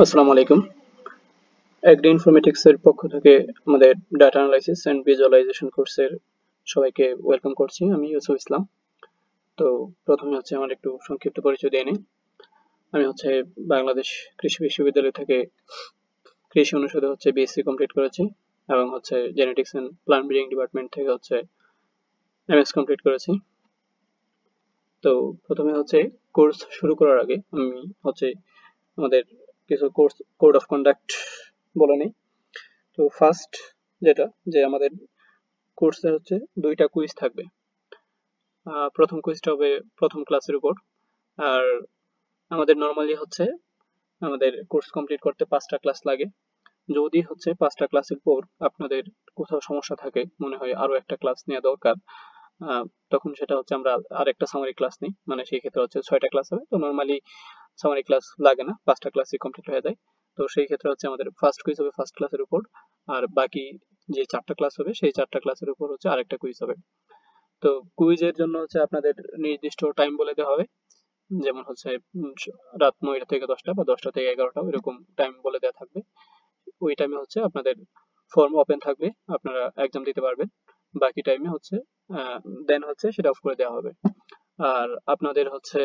আসসালামু আলাইকুম। Agri informatics এর পক্ষ থেকে আমাদের ডাটা অ্যানালাইসিস এন্ড ভিজুয়ালাইজেশন কোর্সের সবাইকে ওয়েলকাম করছি। আমি ইউসুফ ইসলাম। তো প্রথমে হচ্ছে আমার একটু সংক্ষিপ্ত পরিচয় দিয়ে নিই। আমি হচ্ছে বাংলাদেশ কৃষি বিশ্ববিদ্যালয় থেকে কৃষি অনুষদে হচ্ছে বিএসসি কমপ্লিট করেছি এবং হচ্ছে genetics and plant breeding department থেকে হচ্ছে এমএস কমপ্লিট করেছি। তো প্রথমে হচ্ছে কোর্স শুরু করার আগে আমি হচ্ছে আমাদের কিছু কোর্স কোড অফ কন্ডাক্ট বলে নিই। তো ফার্স্ট যেটা যে আমাদের কোর্সে হচ্ছে দুইটা কুইজ থাকবে। প্রথম কুইজটা হবে প্রথম ক্লাসের উপর। আর আমাদের নর্মালি হচ্ছে আমাদের কোর্স কমপ্লিট করতে 5টা ক্লাস লাগে। যদি হচ্ছে 5টা ক্লাসের পর আপনাদের কোথাও সমস্যা থাকে, মনে হয় আরো একটা ক্লাস নেওয়া দরকার, তখন সেটা হচ্ছে আমরা আরেকটা সামারি ক্লাস নিই। মানে সেই ক্ষেত্রে হচ্ছে 6টা ক্লাস হবে। তো নর্মালি সামারি ক্লাস লাগে না, 5টা ক্লাসই কমপ্লিট হয়ে যায়। তো সেই ক্ষেত্রে হচ্ছে আমাদের ফার্স্ট কুইজ হবে ফার্স্ট ক্লাসের উপর, আর বাকি যে 4টা ক্লাস হবে সেই 4টা ক্লাসের উপর হচ্ছে আরেকটা কুইজ হবে। তো কুইজের জন্য হচ্ছে আপনাদের নির্দিষ্ট টাইম বলে দেওয়া হবে। যেমন হচ্ছে রাত 9টা থেকে 10টা বা 10টা থেকে 11টা এরকম টাইম বলে দেওয়া থাকবে। ওই টাইমে হচ্ছে আপনাদের ফর্ম ওপেন থাকবে, আপনারা এক্সাম দিতে পারবেন। বাকি টাইমে হচ্ছে দেন হচ্ছে সেটা অফ করে দেওয়া হবে। আর আপনাদের হচ্ছে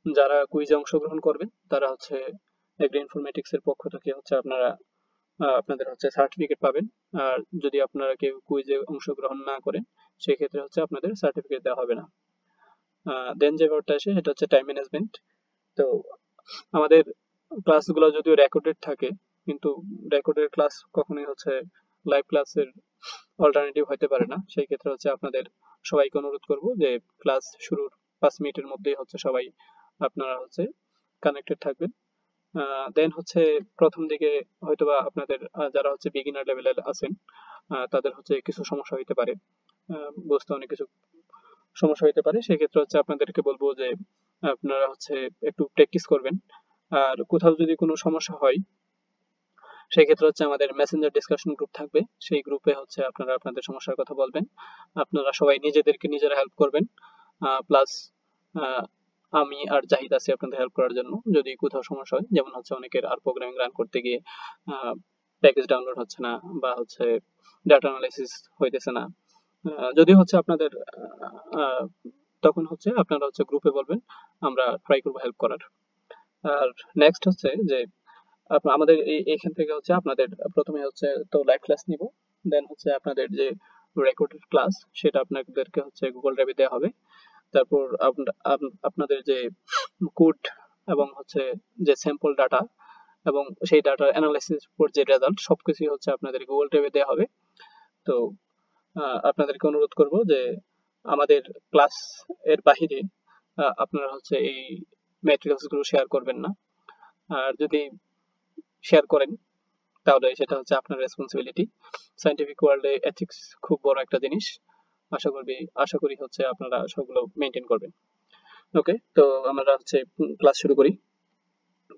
যারা কুইজে অংশগ্রহণ করবেন তারা হচ্ছে এগ্রি ইনফরমেটিক্স এর পক্ষ থেকে হচ্ছে আপনারা আপনাদের হচ্ছে সার্টিফিকেট পাবেন। আর যদি আপনারা কেউ কুইজে অংশগ্রহণ না করেন সেই ক্ষেত্রে হচ্ছে আপনাদের সার্টিফিকেট দেওয়া হবে না। দেন যে ব্যাপারটা আসে সেটা হচ্ছে টাইম ম্যানেজমেন্ট। তো আমাদের ক্লাসগুলো যদিও রেকর্ডেড থাকে, কিন্তু রেকর্ডেড ক্লাস কখনোই হচ্ছে লাইভ ক্লাসের অল্টারনেটিভ হতে পারে না। সেই ক্ষেত্রে হচ্ছে আপনাদের সবাইকে অনুরোধ করব যে ক্লাস শুরুর 5 মিনিটের মধ্যেই হচ্ছে সবাই আপনারা হচ্ছে কানেক্টেড থাকবেন। দেন হচ্ছে প্রথম দিকে হয়তোবা আপনাদের যারা হচ্ছে বিগিনার লেভেলে আছেন তাদের হচ্ছে কিছু সমস্যা হইতে পারে, বুঝতে অনেক কিছু সমস্যা হইতে পারে। সেক্ষেত্রে হচ্ছে আপনাদেরকে বলবো যে আপনারা হচ্ছে একটু প্র্যাকটিস করবেন। আর কোথাও যদি কোনো সমস্যা হয় সেই ক্ষেত্রে হচ্ছে আমাদের মেসেঞ্জার ডিসকাশন গ্রুপ থাকবে, সেই গ্রুপে হচ্ছে আপনারা আপনাদের সমস্যার কথা বলবেন। আপনারা সবাই নিজেদেরকে নিজেরা হেল্প করবেন। প্লাস আমি আর জাহিদ আছি আপনাদের হেল্প করার জন্য যদি কোথাও সমস্যা হয়। যেমন হচ্ছে অনেকের আর প্রোগ্রামিং রান করতে গিয়ে প্যাকেজ ডাউনলোড হচ্ছে না, বা হচ্ছে ডাটা অ্যানালাইসিস হইতেছে না। যদি হচ্ছে আপনাদের আহ, তখন হচ্ছে আপনারা হচ্ছে গ্রুপে বলবেন, আমরা ট্রাই করবো হেল্প করার। আর নেক্সট হচ্ছে যে আমাদের এইখান থেকে হচ্ছে আপনাদের প্রথমে হচ্ছে তো লাইভ ক্লাস নিব। দেন হচ্ছে আপনাদের যে রেকর্ডেড ক্লাস সেটা আপনাদেরকে হচ্ছে গুগল ড্রাইভে দেওয়া হবে। তারপর আপনাদের যে কোড এবং হচ্ছে যে স্যাম্পল ডাটা এবং সেই ডাটা অ্যানালাইসিস পর যে রেজাল্ট সবকিছুই হচ্ছে আপনাদের গুগল ড্রাইভে দেওয়া হবে। তো আপনাদেরকে অনুরোধ করব যে আমাদের ক্লাস এর বাহিরে আপনারা হচ্ছে এই ম্যাটেরিয়ালস গুলো শেয়ার করবেন না। আর যদি শেয়ার করেন তাহলে সেটা হচ্ছে আপনার রেসপন্সিবিলিটি। সায়েন্টিফিক ওয়ার্ল্ডে এথিক্স খুব বড় একটা জিনিস। আশা করি হচ্ছে আপনারা সবগুলো মেনটেন করবেন। ওকে, তো আমরা হচ্ছে ক্লাস শুরু করি।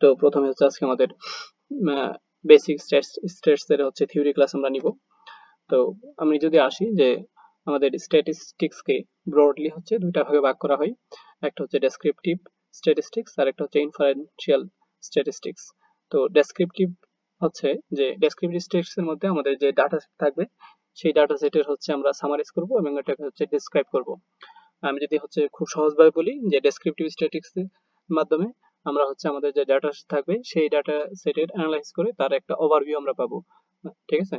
তো প্রথমে হচ্ছে আজকে আমাদের বেসিক স্ট্যাটস এর হচ্ছে থিওরি ক্লাস আমরা নিব। তো আমি যদি আসি যে আমাদের স্ট্যাটিস্টিক্সকে ব্রডলি হচ্ছে দুইটা ভাগে ভাগ করা হয়। একটা হচ্ছে ডেসক্রিপটিভ স্ট্যাটিস্টিক্স আর একটা হচ্ছে ইনফারেনশিয়াল স্ট্যাটিস্টিক্স। তো ডেসক্রিপটিভ হচ্ছে যে ডেসক্রিপটিভ স্ট্যাটিস্টিক্স এর মধ্যে আমাদের যে ডাটা সেট থাকবে সেই ডাটা সেটের হচ্ছে আমরা সামারাইজ করব এবং এটাকে হচ্ছে ডিসক্রাইব করব। আমি যদি হচ্ছে খুব সহজভাবে বলি যে ডেসক্রিপটিভ স্ট্যাটিস্টিক্স এর মাধ্যমে আমরা হচ্ছে আমাদের যে ডাটা সেট থাকবে সেই ডাটা সেটের অ্যানালাইজ করে তার একটা ওভারভিউ আমরা পাবো। ঠিক আছে।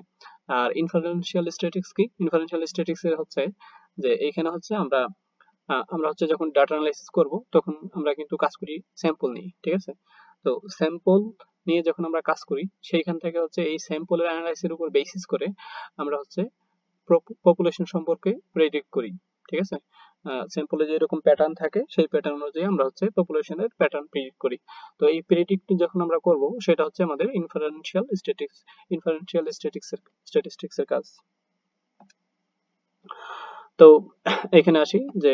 আর ইনফারেনশিয়াল স্ট্যাটিস্টিক্স কি? ইনফারেনশিয়াল স্ট্যাটিস্টিক্স এর হচ্ছে যে এইখানে হচ্ছে আমরা হচ্ছে যখন ডাটা অ্যানালাইসিস করব তখন আমরা কিন্তু কাজ করি স্যাম্পল নিয়ে। ঠিক আছে। তো স্যাম্পল নিয়ে যখন আমরা কাজ করি সেইখান থেকে হচ্ছে এই স্যাম্পলের অ্যানালাইসিসের উপর বেসিস করে আমরা হচ্ছে পপুলেশন সম্পর্কে প্রেডিক্ট করি। ঠিক আছে। স্যাম্পলে যে এরকম প্যাটার্ন থাকে সেই প্যাটার্ন অনুযায়ী আমরা হচ্ছে পপুলেশনের প্যাটার্ন প্রেডিক্ট করি। তো এই প্রেডিক্ট যখন আমরা করব সেটা হচ্ছে আমাদের ইনফারেনশিয়াল স্ট্যাটিস্টিক্স এর কাজ। তো এখানে আসি যে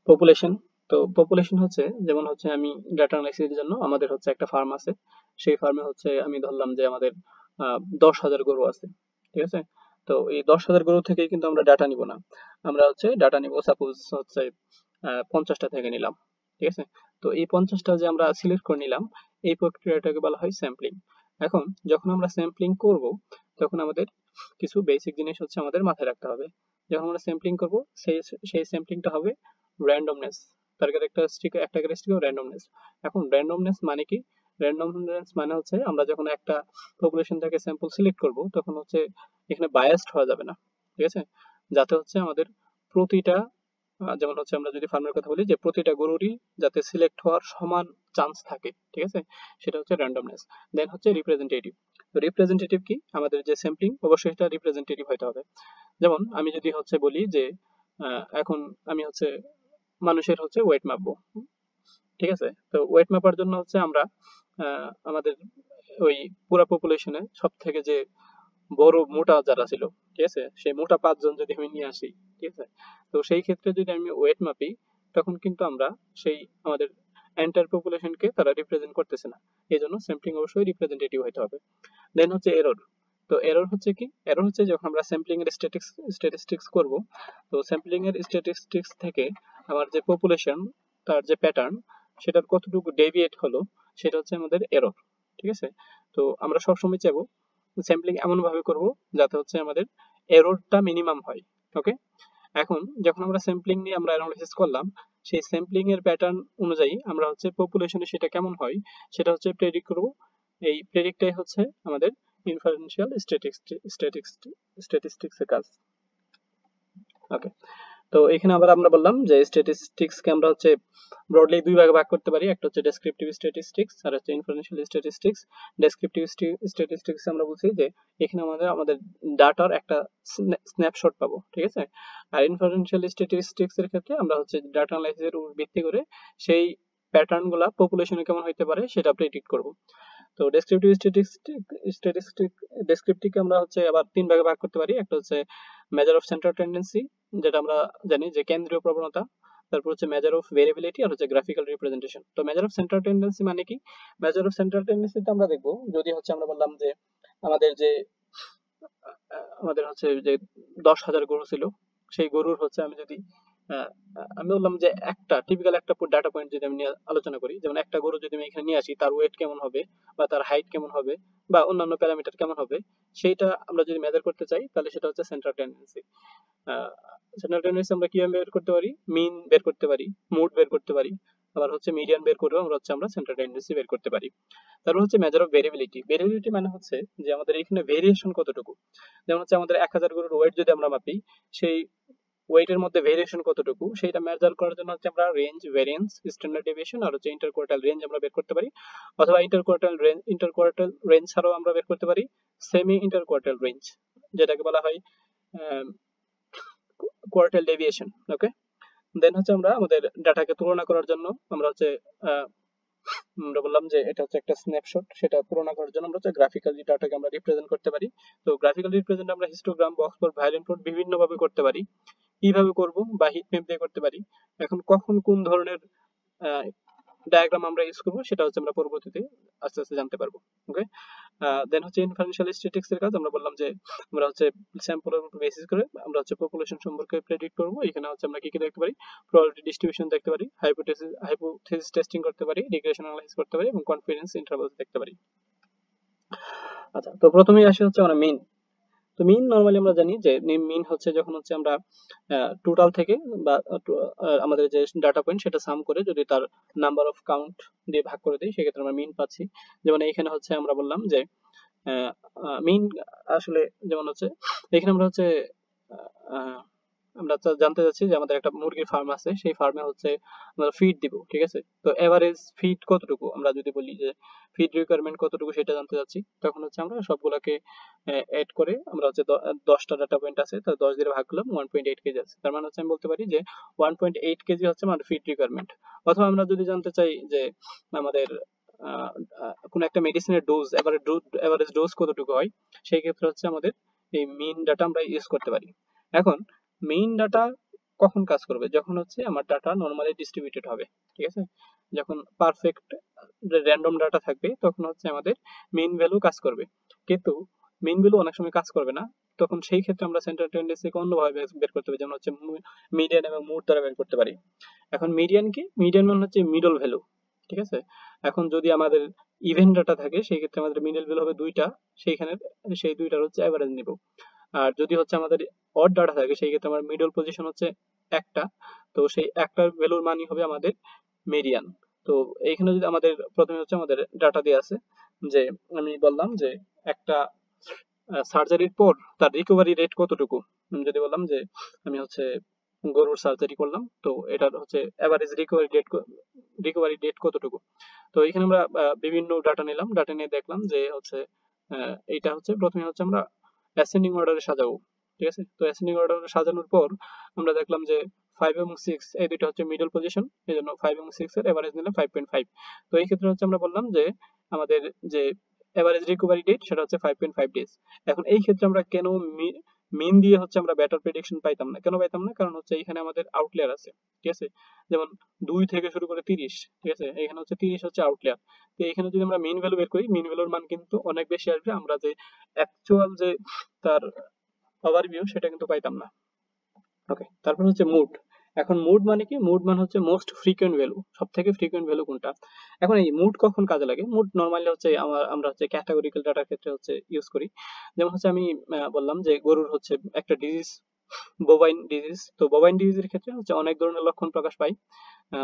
পপুলেশন। তো পপুলেশন হচ্ছে যেমন হচ্ছে আমি ডাটা অ্যানালাইসিসের জন্য আমাদের হচ্ছে একটা ফার্ম আছে। সেই ফার্মে হচ্ছে আমি ধরলাম যে আমাদের 10,000 গরু আছে। ঠিক আছে। তো এই 10,000 গরু থেকে কিন্তু আমরা ডাটা নিব না। আমরা হচ্ছে ডাটা নিব সাপোজ হচ্ছে 50টা থেকে নিলাম। ঠিক আছে। তো এই 50টা যে আমরা সিলেক্ট করে নিলাম এই প্রক্রিয়াটাকে বলা হয় স্যাম্পলিং। এখন যখন আমরা স্যাম্পলিং করব তখন আমাদের কিছু বেসিক জিনিস হচ্ছে আমাদের মাথায় রাখতে হবে। যখন আমরা স্যাম্পলিং করব সেই স্যাম্পলিংটা হবে র্যান্ডমনেস। তার ক্যারেক্টারিস্টিক র্যান্ডমনেস। এখন র্যান্ডমনেস মানে কি? র্যান্ডমনেস মানে হচ্ছে আমরা যখন একটা পপুলেশন থেকে স্যাম্পল সিলেক্ট করব তখন হচ্ছে এখানে বায়াসড হওয়া যাবে না, ঠিক আছে? যাতে হচ্ছে আমাদের প্রতিটা যেমন হচ্ছে আমরা যদি ফার্মের কথা বলি যে প্রতিটা গরুরই যাতে সিলেক্ট হওয়ার সমান চান্স থাকে, ঠিক আছে? সেটা হচ্ছে র্যান্ডমনেস। দেন হচ্ছে রিপ্রেজেন্টেটিভ। তো রিপ্রেজেন্টেটিভ কি? আমাদের যে স্যাম্পলিং অবশ্যই এটা রিপ্রেজেন্টেটিভ হতে হবে। যেমন আমি যদি হচ্ছে বলি যে এখন আমি হচ্ছে মানুষের হচ্ছে ওয়েট মাপবো, ঠিক আছে? তো ওয়েট মাপার জন্য হচ্ছে আমরা আমাদের ওই পুরা পপুলেশনে সব থেকে যে বড় মোটা যারা ছিল, ঠিক আছে, সেই মোটা 5 জন যদি আমি নিয়ে আসি, ঠিক আছে, তো সেই ক্ষেত্রে যদি আমি ওয়েট মাপি তখন কিন্তু আমরা সেই আমাদের এন্টার পপুলেশনকে তারা রিপ্রেজেন্ট করতেছে না। এই জন্য স্যাম্পলিং অবশ্যই রিপ্রেজেন্টেটিভ হতে হবে। দেন হচ্ছে এরর। তো এরর হচ্ছে কি? এরর হচ্ছে যখন আমরা স্যাম্পলিং এর স্ট্যাটিস্টিক্স করব, তো স্যাম্পলিং এর স্ট্যাটিস্টিক্স থেকে আমার যে পপুলেশন তার যে প্যাটার্ন সেটার কতটুকু ডেভিয়েট হলো সেটা হচ্ছে আমাদের এরর, ঠিক আছে? তো আমরা সবসময় চাইবো স্যাম্পলিং এমন ভাবে করব যাতে হচ্ছে আমাদের এররটা মিনিমাম হয়। ওকে, এখন যখন আমরা স্যাম্পলিং নিয়ে আমরা অ্যানালাইসিস করলাম, সেই স্যাম্পলিং এর প্যাটার্ন অনুযায়ী আমরা হচ্ছে পপুলেশনে সেটা কেমন হয় সেটা হচ্ছে প্রেডিক্ট করব। এই প্রেডিক্টটাই হচ্ছে আমাদের ইনফারেন্সিয়াল স্ট্যাটিস্টিক্স এর কাজ। ওকে, তো এখানে আবার আমরা বললাম যে স্ট্যাটিস্টিক্স কে আমরা হচ্ছে ব্রডলি দুই ভাগে ভাগ করতে পারি, একটা হচ্ছে ডেসক্রিপটিভ স্ট্যাটিস্টিক্স আর হচ্ছে ইনফারেন্সিয়াল স্ট্যাটিস্টিক্স। ডেসক্রিপটিভ স্ট্যাটিস্টিক্স আমরা বলছি যে এখানে আমাদের ডাটার একটা স্ন্যাপশট পাবো, ঠিক আছে? আর ইনফারেন্সিয়াল স্ট্যাটিস্টিক্স এর ক্ষেত্রে আমরা হচ্ছে ডাটা অ্যানালাইসিস এর উপর ভিত্তি করে সেই প্যাটার্ন গুলা পপুলেশনে কেমন হইতে পারে সেটা প্রেডিক্ট করব। তো ডেসক্রিপটিভ আমরা হচ্ছে আবার তিন ভাগে ভাগ করতে পারি, একটা হচ্ছে মেজার অফ সেন্ট্রাল টেন্ডেন্সি, যেটা আমরা জানি যে কেন্দ্রীয় প্রবণতা, তারপর হচ্ছে মেজার অফ ভেরিয়েবিলিটি আর হচ্ছে গ্রাফিক্যাল রিপ্রেজেন্টেশন। তো মেজার অফ সেন্ট্রাল টেন্ডেন্সি মানে কি? মেজার অফ সেন্ট্রাল টেন্ডেন্সিতে আমরা দেখবো যদি হচ্ছে আমরা বললাম যে আমাদের যে আমাদের হচ্ছে যে 10,000 গরু ছিল, সেই গরুর হচ্ছে আমি যদি আহ, আমি বললাম যে একটা টিপিক্যাল একটা ডাটা পয়েন্ট যদি আমি নিয়ে আলোচনা করি, যেমন একটা গরু যদি আমি এখানে নিয়ে আসি তার ওয়েট কেমন হবে বা তার হাইট কেমন হবে বা অন্যান্য প্যারামিটার কেমন হবে, সেইটা আমরা যদি মেজার করতে চাই তাহলে সেটা হচ্ছে সেন্ট্রাল টেন্ডেন্সি। সেন্ট্রাল টেন্ডেন্সি আমরা কিভাবে বের করতে পারি? মিন বের করতে পারি, মুড বের করতে পারি, আবার হচ্ছে মিডিয়ান বের করেও আমরা সেন্ট্রাল টেন্ডেন্সি বের করতে পারি। তারপর হচ্ছে মেজার অফ ভেরিয়েবিলিটি। ভেরিয়েবিলিটি মানে হচ্ছে যে আমাদের এখানে ভেরিয়েশন কতটুকু। যেমন হচ্ছে আমাদের 1000 গরুর ওয়েট যদি আমরা মাপি, সেই ওয়েটের মধ্যে ভেরিয়েশন কতটুকু সেটা মেজার করার জন্য হচ্ছে আমরা রেঞ্জ, ভেরিয়েন্স, স্ট্যান্ডার্ড ডেভিয়েশন আর হচ্ছে ইন্টারকোয়ার্টাইল রেঞ্জ আমরা বের করতে পারি, অথবা ইন্টারকোয়ার্টাইল রেঞ্জ ছাড়াও আমরা বের করতে পারি সেমি ইন্টারকোয়ার্টাইল রেঞ্জ, যেটাকে বলা হয় কোয়ার্টাইল ডেভিয়েশন। ওকে, দেন হচ্ছে আমরা আমাদের ডাটাকে তুলনা করার জন্য আমরা হচ্ছে আমরা বললাম যে এটা হচ্ছে একটা স্ন্যাপশট, সেটা তুলনা করার জন্য আমরা হচ্ছে গ্রাফিক্যাল ডাটাকে আমরা রিপ্রেজেন্ট করতে পারি। তো গ্রাফিক্যাল রিপ্রেজেন্ট আমরা histogram, box plot, violin plot বিভিন্ন ভাবে করতে পারি। কিভাবে করব? বা হিট ম্যাপ দিয়ে করতে পারি। এখন কখন কোন ধরনের ডায়াগ্রাম আমরা ইউজ করব সেটা হচ্ছে আমরা পরবর্তীতে আস্তে আস্তে জানতে পারবো। ওকে, দেন হচ্ছে ইনফারেন্সিয়াল স্ট্যাটিস্টিক্স এর কাজ আমরা বললাম যে আমরা হচ্ছে স্যাম্পলের উপর বেসিস করে আমরা হচ্ছে পপুলেশন সম্পর্কে প্রেডিক্ট করব। এখানে হচ্ছে আমরা কি কি দেখতে পারি? প্রবাবিলিটি ডিস্ট্রিবিউশন দেখতে পারি, হাইপোথিসিস টেস্টিং করতে পারি, রিগ্রেশন অ্যানালাইসিস করতে পারি এবং কনফিডেন্স ইন্টারভ্যালস দেখতে পারি। আচ্ছা, তো প্রথমেই আসি হচ্ছে আমরা মিন। তো মিন নরমালি আমরা জানি যে মিন হচ্ছে যখন হচ্ছে আমরা টোটাল থেকে বা আমাদের যে ডাটা পয়েন্ট সেটা সাম করে যদি তার নাম্বার অফ কাউন্ট দিয়ে ভাগ করে দিই সেক্ষেত্রে আমরা মিন পাচ্ছি। যেমন এখানে হচ্ছে আমরা বললাম যে মিন আসলে যেমন হচ্ছে এখানে আমরা হচ্ছে আহ, আমরা জানতে চাচ্ছি যে আমাদের একটা মুরগির ফার্ম আছে, সেই ফার্মে হচ্ছে আমরা ফিড দিব, ঠিক আছে? তো এভারেজ ফিড কতটুকু আমরা যদি বলি যে ফিড রিকোয়ারমেন্ট কতটুকু সেটা জানতে চাচ্ছি, তখন হচ্ছে আমরা সবগুলোকে এড করে আমরা হচ্ছে 10টা ডাটা পয়েন্ট আছে, তো 10 দিয়ে ভাগ করলাম 1.8 কেজি আছে। তার মানে হচ্ছে আমি বলতে পারি যে 1.8 কেজি হচ্ছে আমাদের ফিড রিকোয়ারমেন্ট। অথবা আমরা যদি জানতে চাই যে আমাদের কোন একটা মেডিসিনের ডোজ, এভারেজ ডোজ কতটুকু হয়, সেই ক্ষেত্রে হচ্ছে আমাদের এই মিন ডাটা আমরা ইউজ করতে পারি। এখন মেইন ডাটা কখন কাজ করবে? যখন হচ্ছে আমার ডাটা নরমালি ডিস্ট্রিবিউটেড হবে, ঠিক আছে? যখন পারফেক্ট র্যান্ডম ডাটা থাকবে তখন হচ্ছে আমাদের মেইন ভ্যালু কাজ করবে। কিন্তু মেইন ভ্যালু অনেক সময় কাজ করবে না, তখন সেই ক্ষেত্রে আমরা সেন্ট্রাল টেন্ডেন্সিকে অন্যভাবে বের করতে পারি, যেমন হচ্ছে মিডিয়ান এবং মুড দ্বারা বের করতে পারি। এখন মিডিয়ান কি? মিডিয়ান মানে হচ্ছে মিডল ভ্যালু, ঠিক আছে। এখন যদি আমাদের ইভেন্ট ডাটা থাকে সেই ক্ষেত্রে আমাদের মিডল ভ্যালু হবে দুইটা, সেইখানে সেই দুইটার হচ্ছে অ্যাভারেজ নিব। আর যদি হচ্ছে আমাদের অড ডাটা থাকে সেই ক্ষেত্রে আমার মিডল পজিশন হচ্ছে একটা, তো সেই একটার ভ্যালুর মানই হবে আমাদের মেডিয়ান। তো এইখানে যদি আমাদের প্রথমে হচ্ছে আমাদের ডাটা দিয়ে আছে যে আমি বললাম যে একটা সার্জারির পর তার রিকভারি রেট কতটুকু। আমি যদি বললাম যে আমি হচ্ছে গরুর সার্জারি করলাম, তো এটার হচ্ছে এভারেজ রিকভারি ডেট কতটুকু। তো এখানে আমরা বিভিন্ন ডাটা নিলাম, ডাটা নিয়ে দেখলাম যে হচ্ছে এইটা হচ্ছে প্রথমে হচ্ছে আমরা অ্যাসেন্ডিং অর্ডারে সাজাবো। ঠিক আছে, তো অ্যাসেন্ডিং অর্ডারে সাজানোর পর আমরা দেখলাম যে 5 এবং 6 এই দুইটা হচ্ছে মিডল পজিশন, এই জন্য 5 এবং 6 এর এভারেজ নিলাম 5.5। তো এই ক্ষেত্রে হচ্ছে আমরা বললাম যে আমাদের যে এভারেজ রিকভারি ডেট সেটা হচ্ছে 5.5 ডেজ। এখন এই ক্ষেত্রে আমরা কেন মিন দিয়ে হচ্ছে আমরা বেটার প্রেডিকশন পাইতাম না, কেন পাইতাম না? কারণ হচ্ছে এখানে আমাদের আউটলিয়ার আছে। ঠিক আছে, যেমন 2 থেকে শুরু করে 30, ঠিক আছে, এখানে হচ্ছে 30 হচ্ছে আউটলিয়ার। তো এখানে যদি আমরা মিন ভ্যালু বের করি, মিন ভ্যালুর মান কিন্তু অনেক বেশি আসবে, আমরা যে অ্যাকচুয়াল যে তার ওভারভিউ সেটা কিন্তু পাইতাম না। ওকে, তারপর হচ্ছে মুড। এখন মুড মানে কি? মুড মানে হচ্ছে মোস্ট ফ্রিকোয়েন্ট ভ্যালু, সব থেকে ফ্রিকোয়েন্ট ভ্যালু কোনটা। এখন এই মুড কখন কাজে লাগে? মুড নর্মালি হচ্ছে আমরা হচ্ছে ক্যাটাগরিক্যাল ডাটার ক্ষেত্রে হচ্ছে ইউজ করি। যেমন হচ্ছে আমি বললাম যে গরুর হচ্ছে একটা ডিজিজ বোভাইন ডিজিজ, তো বোভাইন ডিজিজের ক্ষেত্রে হচ্ছে অনেক ধরনের লক্ষণ প্রকাশ পায়।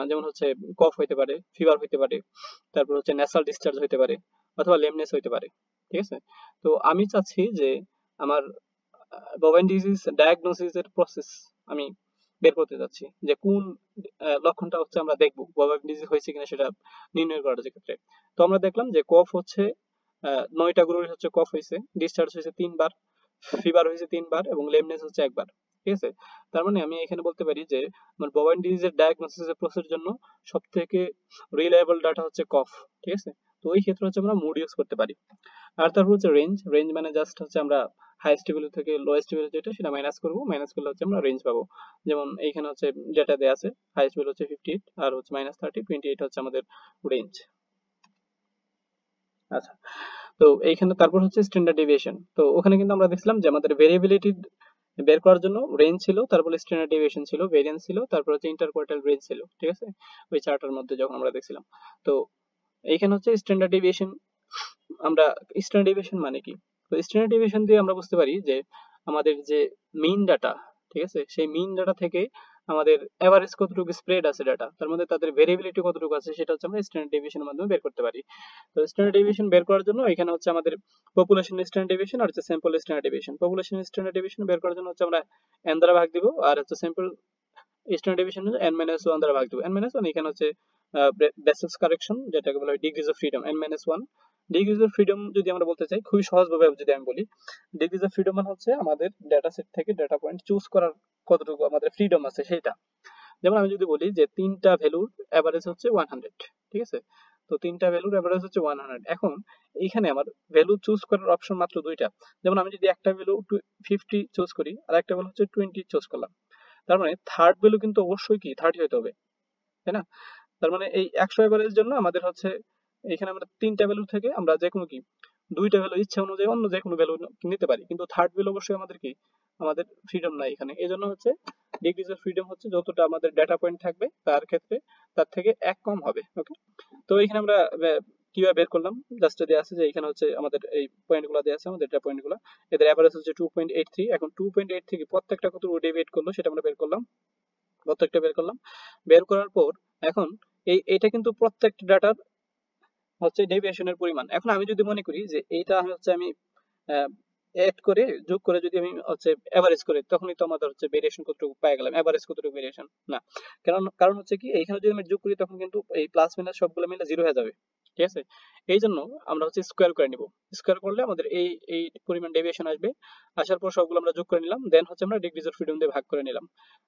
যেমন হচ্ছে কফ হইতে পারে, ফিভার হইতে পারে, তারপর হচ্ছে ন্যাসাল ডিসচার্জ হইতে পারে, অথবা লেমনেস হইতে পারে। ঠিক আছে, তো আমি চাচ্ছি যে আমার বোভাইন ডিজিজ ডায়াগনোসিসের প্রসেস আমি বের করতে যাচ্ছি, যে কোন লক্ষণটা হচ্ছে আমরা দেখবো বোভাইন ডিজিজ হয়েছে কিনা সেটা নির্ণয় করার ক্ষেত্রে। তো আমরা দেখলাম যে কফ হচ্ছে 9টা গরুর হচ্ছে কফ হয়েছে, ডিসচার্জ হয়েছে 3 বার, ফিভার হয়েছে 3 বার, এবং লেমনেস হচ্ছে 1 বার। ঠিক আছে, তার মানে আমি এখানে বলতে পারি যে আমার বোভাইন ডিজিজের ডায়াগনোসিসের প্রসেসের জন্য সব থেকে রিলায়েবল ডাটা হচ্ছে কফ। ঠিক আছে, তো ওই ক্ষেত্রে হচ্ছে আমরা মুড ইউজ করতে পারি। আর তারপর হচ্ছে রেঞ্জ। রেঞ্জ মানে জাস্ট হচ্ছে আমরা হাইয়েস্ট ভ্যালু থেকে লোয়েস্ট ভ্যালু যেটা সেটা মাইনাস করবো, মাইনাস করলে হচ্ছে আমরা রেঞ্জ পাবো। যেমন এইখানে হচ্ছে ডেটা দেওয়া আছে, হাইয়েস্ট ভ্যালু হচ্ছে 58 আর হচ্ছে -30, 28 হচ্ছে আমাদের রেঞ্জ। আচ্ছা, তো এইখানে তারপর হচ্ছে স্ট্যান্ডার্ড ডেভিয়েশন। তো ওখানে কিন্তু আমরা দেখছিলাম যে আমাদের ভেরিয়েবিলিটি বের করার জন্য রেঞ্জ ছিল, তারপরে স্ট্যান্ডার্ড ডেভিয়েশন ছিল, ভেরিয়েন্স ছিল, তারপর হচ্ছে ইন্টারকোয়ার্টাইল রেঞ্জ ছিল। ঠিক আছে, ওই চার্টার মধ্যে যখন আমরা দেখছিলাম। তো এইখানে হচ্ছে স্ট্যান্ডার্ড ডেভিয়েশন। আমরা স্ট্যান্ডার্ড ডেভিয়েশন মানে কি? তো স্ট্যান্ডার্ড ডেভিয়েশন দিয়ে আমরা বুঝতে পারি যে আমাদের যে মিন ডাটা, ঠিক আছে, সেই মিন ডাটা থেকে আমাদের এভারেজ কতটুকু স্প্রেড আছে ডাটা, তার মধ্যে তাদের ভেরিয়েবিলিটি কতটুকু আছে, সেটা হচ্ছে আমরা স্ট্যান্ডার্ড ডেভিয়েশনের মাধ্যমে বের করতে পারি। তো স্ট্যান্ডার্ড ডেভিয়েশন বের করার জন্য এখানে হচ্ছে আমাদের পপুলেশন স্ট্যান্ডার্ড ডেভিয়েশন আর হচ্ছে sample standard deviation. Population standard deviation বের করার জন্য হচ্ছে আমরা n দ্বারা ভাগ দিব, আর হচ্ছে স্যাম্পল স্ট্যান্ডার্ড ডেভিয়েশন n-1 দ্বারা ভাগ দিব। n-1 এখানে হচ্ছে বেসেলস কারেকশন, যেটাকে বলা হয় degrees of freedom, n-1। Degrees of freedom যদি আমরা বলতে চাই খুবই সহজভাবে যদি আমি বলি, ডিগ্রিজ অফ ফ্রিডম মানে হচ্ছে আমাদের ডেটা সেট থেকে ডেটা পয়েন্ট চুজ করার কতটুকু আমাদের ফ্রিডম আছে সেটা। যেমন আমি যদি বলি যে 3টা ভ্যালুর এভারেজ হচ্ছে 100, ঠিক আছে, তো 3টা ভ্যালুর এভারেজ হচ্ছে 100। এখন এইখানে আমার ভ্যালু চুজ করার অপশন মাত্র 2টা। যেমন আমি যদি একটা ভ্যালু 50 চুজ করি আর একটা ভ্যালু হচ্ছে 20 চুজ করলাম, তার মানে থার্ড ভ্যালু কিন্তু অবশ্যই কি 30 হতে হবে, তাই না? তার মানে এই 100 এভারেজ জন্য আমাদের হচ্ছে এখানে আমরা 3টা ভ্যালু থেকে আমরা যে কোনো কি 2টা ভ্যালু ইচ্ছা অনুযায়ী অন্য যে কোনো ভ্যালু নিতে পারি, কিন্তু থার্ড ভ্যালু অবশ্যই আমাদের কি আমাদের ফ্রিডম নাই এখানে। এই জন্য হচ্ছে ডিগ্রিজ অফ ফ্রিডম হচ্ছে যতটা আমাদের ডেটা পয়েন্ট থাকবে তার ক্ষেত্রে তার থেকে 1 কম হবে। ওকে, তো এখানে আমরা কিভাবে বের করলাম, জাস্ট দেওয়া আছে যে এখানে হচ্ছে আমাদের এই পয়েন্টগুলো দেওয়া আছে, আমাদের ডেটা পয়েন্টগুলো, এদের এভারেজ হচ্ছে 2.83। এখন 2.8 থেকে প্রত্যেকটা কত ডেভিয়েট করলো সেটা আমরা বের করলাম, প্রত্যেকটা বের করলাম। বের করার পর এখন এটা কিন্তু প্রত্যেকটা ডাটার হচ্ছে ডেভিয়েশনের পরিমাণ। এখন আমি যদি মনে করি যে এইটা হচ্ছে আমি এড করে যোগ করে যদি আমি হচ্ছে এভারেজ করি, তখনই তো আমাদের হচ্ছে ভেরিয়েশন কতটুকু পেয়ে গেলাম, এভারেজ কতটুকু ভেরিয়েশন না। কারণ হচ্ছে কি এইখানে যদি আমি যোগ করি তখন কিন্তু এই প্লাস মাইনাস সবগুলো মিলে 0 হয়ে যাবে। ঠিক আছে, এই জন্য আমরা হচ্ছে স্কোয়ার করে নিব। স্কোয়ার করলে আমাদের এই পরিমাণ ডেভিয়েশন আসবে। আসার পর সবগুলো আমরা যোগ করে নিলাম, দেন হচ্ছে আমরা ডিগ্রিজ অফ ফ্রিডম দিয়ে ভাগ করে নিলাম।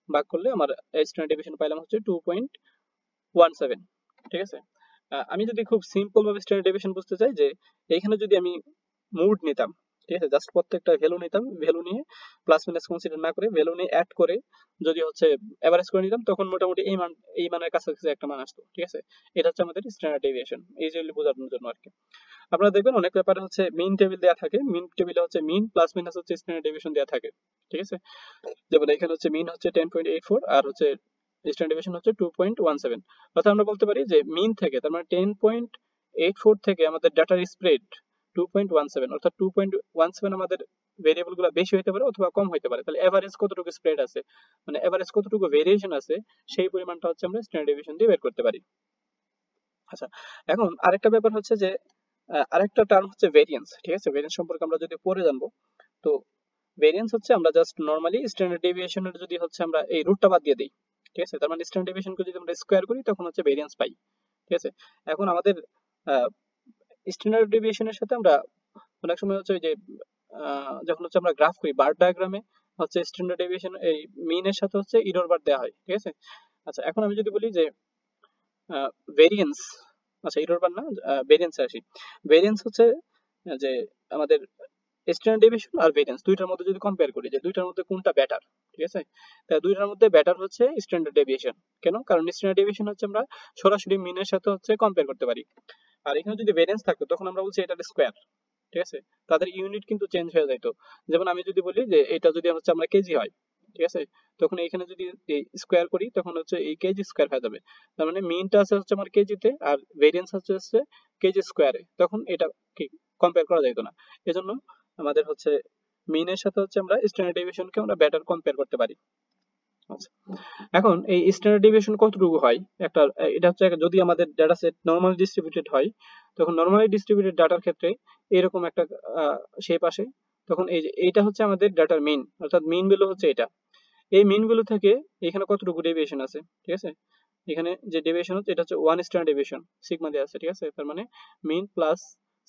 ভাগ করলে আমার স্ট্যান্ডার্ড ডেভিয়েশন পাইলাম হচ্ছে 2.17। ঠিক আছে, আমি যদি খুব সিম্পল ভাবে স্ট্যান্ডার্ড ডেভিয়েশন বুঝতে চাই, যে এইখানে যদি আমি মুড নিতাম, ঠিক আছে, জাস্ট প্রত্যেকটা ভ্যালু নিতাম, ভ্যালু নিয়ে প্লাস মাইনাস কনসিডার না করে ভ্যালু নিয়ে অ্যাড করে যদি হচ্ছে এভারেজ করে নিতাম, তখন মোটামুটি এই মানের কাছাকাছি একটা মান আসতো। ঠিক আছে, এটা হচ্ছে আমাদের স্ট্যান্ডার্ড ডেভিয়েশন, ইজিলি বোঝানোর জন্য আর কি। আপনারা দেখবেন অনেক পেপারে হচ্ছে মিন টেবিল দেওয়া থাকে, মিন টেবিলে হচ্ছে মিন প্লাস মাইনাস হচ্ছে স্ট্যান্ডার্ড ডেভিয়েশন দেওয়া থাকে। ঠিক আছে, যেমন এখানে হচ্ছে মিন হচ্ছে 10.84 আর হচ্ছে স্ট্যান্ডার্ড ডেভিয়েশন হচ্ছে 2.17। অর্থাৎ আমরা বলতে পারি যে মিন থেকে, তার মানে 10.84 থেকে আমাদের ডাটার স্প্রেড 2.17, অর্থাৎ 2.17 আমাদের ভেরিয়েবল গুলো বেশি হতে পারে অথবা কম হতে পারে। তাহলে এভারেজ কতটুকু স্প্রেড আছে, মানে এভারেজ কতটুকু ভেরিয়েশন আছে, সেই পরিমাণটা হচ্ছে আমরা স্ট্যান্ডার্ড ডেভিয়েশন দিয়ে বের করতে পারি। আচ্ছা, এখন আরেকটা ব্যাপার হচ্ছে যে আরেকটা টার্ম হচ্ছে ভেরিয়েন্স। ঠিক আছে, ভেরিয়েন্স সম্পর্কে আমরা যদি পরে জানবো। তো ভেরিয়েন্স হচ্ছে আমরা জাস্ট নরমালি স্ট্যান্ডার্ড ডেভিয়েশনের যদি হচ্ছে আমরা এই রুটটা বাদ দিয়ে দিই, ঠিক আছে, তার মানে স্ট্যান্ডার্ড ডেভিয়েশনকে যদি আমরা স্কোয়ার করি তখন হচ্ছে ভেরিয়েন্স পাই। ঠিক আছে, এখন আমাদের স্ট্যান্ডার্ড ডেভিয়েশনের সাথে আমরা অনেক সময় হচ্ছে ওই যে যখন হচ্ছে আমরা গ্রাফ করি বার ডায়াগ্রামে হচ্ছে স্ট্যান্ডার্ড ডেভিয়েশন এই মিনের সাথে হচ্ছে ইরর বার দেওয়া হয়। ঠিক আছে, আচ্ছা এখন আমি যদি বলি যে ভেরিয়েন্স, আচ্ছা ইরর বার না, ভেরিয়েন্স আসি। ভেরিয়েন্স হচ্ছে যে আমাদের স্ট্যান্ডার্ড ডেভিয়েশন আর ভেরিয়েন্স দুইটার মধ্যে যদি কম্পেয়ার করি যে দুইটার মধ্যে কোনটা বেটার। ঠিক আছে, তাই দুইটার মধ্যে বেটার হচ্ছে স্ট্যান্ডার্ড ডেভিয়েশন। কেন? কারণ স্ট্যান্ডার্ড ডেভিয়েশন হচ্ছে আমরা সরাসরি মিনের সাথে হচ্ছে কম্পেয়ার করতে পারি, আর এখানে যদি ভেরিয়েন্স থাকতো তখন আমরা বলছি এটার স্কোয়ার। ঠিক আছে, তাদের ইউনিট কিন্তু চেঞ্জ হয়ে যাইতো। যেমন আমি যদি বলি যে এটা যদি হচ্ছে আমরা কেজি হয়, ঠিক আছে, তখন এখানে যদি স্কোয়ার করি তখন হচ্ছে এই কেজি স্কোয়ার হয়ে যাবে। তার মানে মিনটা আছে হচ্ছে আমার কেজিতে আর ভেরিয়েন্স হচ্ছে কেজি স্কোয়ারে, তখন এটা কি কম্পেয়ার করা যাইতো না। এজন্য আমাদের হচ্ছে মিনের সাথে হচ্ছে আমরা স্ট্যান্ডার্ড ডেভিয়েশনকে আমরা বেটার কম্পেয়ার করতে পারি। আচ্ছা, এখন এই স্ট্যান্ডার্ড ডেভিয়েশন কতটুকু হয় একটা, এটা হচ্ছে যদি আমাদের ডাটা সেট নরমালি ডিস্ট্রিবিউটেড হয়, তখন নরমালি ডিস্ট্রিবিউটেড ডাটার ক্ষেত্রে এরকম একটা শেপ আসে। তখন এই যে এইটা হচ্ছে আমাদের ডাটার মিন, অর্থাৎ মিন ভ্যালু হচ্ছে এটা। এই মিন ভ্যালু থেকে এখানে কতটুকু ডেভিয়েশন আছে, ঠিক আছে, এখানে যে ডেভিয়েশন হচ্ছে এটা হচ্ছে 1 স্ট্যান্ডার্ড ডেভিয়েশন সিগমা দেওয়া আছে। ঠিক আছে, তার মানে মিন প্লাস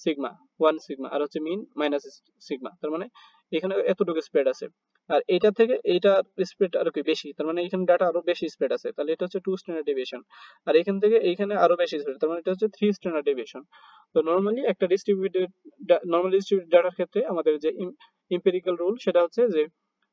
সিগমা 1 সিগমা, আর হচ্ছে মিন মাইনাস সিগমা, তার মানে এখানে এতটুকু স্প্রেড আছে। আর এটা থেকে এইটা স্প্রেড আরো কি বেশি, তার মানে এখানে ডাটা আরো বেশি স্প্রেড আছে, তাহলে এটা হচ্ছে 2 স্ট্যান্ডার্ড ডেভিয়েশন। আর এখান থেকে এইখানে আরো বেশি স্প্রেড, তার মানে এটা হচ্ছে 3 স্ট্যান্ডার্ড ডেভিয়েশন। তো নরমালি একটা ডিস্ট্রিবিউটেড ডাটার ক্ষেত্রে আমাদের যে এম্পিরিক্যাল রুল সেটা হচ্ছে যে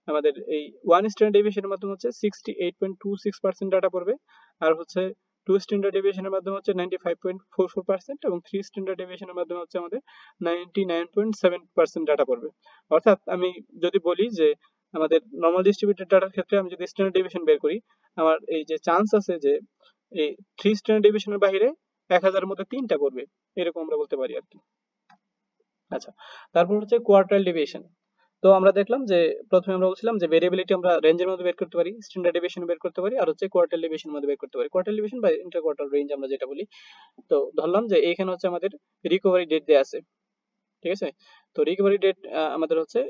আমাদের এই 1 স্ট্যান্ডার্ড ডেভিয়েশনের মাধ্যমে হচ্ছে 68.26% ডাটা পড়বে, আর হচ্ছে 2 স্ট্যান্ডার্ড ডেভিয়েশনের মাধ্যমে হচ্ছে 95.44%, এবং 3 স্ট্যান্ডার্ড ডেভিয়েশনের মাধ্যমে হচ্ছে আমাদের 99.7% ডাটা পড়বে। অর্থাৎ আমি যদি বলি যে আমাদের নরমাল ডিস্ট্রিবিউটেড ডাটার ক্ষেত্রে আমি যদি স্ট্যান্ডার্ড ডেভিয়েশন বের করি, আমার এই যে চান্স আছে যে এই 3 স্ট্যান্ডার্ড ডেভিয়েশনের বাইরে 1000 এর মধ্যে 3টা পড়বে, এরকম আমরা বলতে পারি আর কি। আচ্ছা, তারপর হচ্ছে কোয়ার্টাইল ডেভিয়েশন। তো আমরা দেখলাম যে প্রথমে আমরা বলছিলাম যে ভেরিয়েবিলিটি আমরা রেঞ্জের মধ্যে বের করতে পারি, স্ট্যান্ডার্ড ডেভিয়েশন বের করতে পারি, আর হচ্ছে কোয়ার্টাইল ডেভিয়েশনের মধ্যে বের করতে পারি। কোয়ার্টাইল ডেভিয়েশন বা ইন্টার কোয়ার্টাইল রেঞ্জ আমরা যেটা বলি। তো ধরলাম যে এখানে হচ্ছে আমাদের রিকভারি ডেট দেয়া আছে। ঠিক আছে, তো রিকভারি ডেট আমাদের হচ্ছে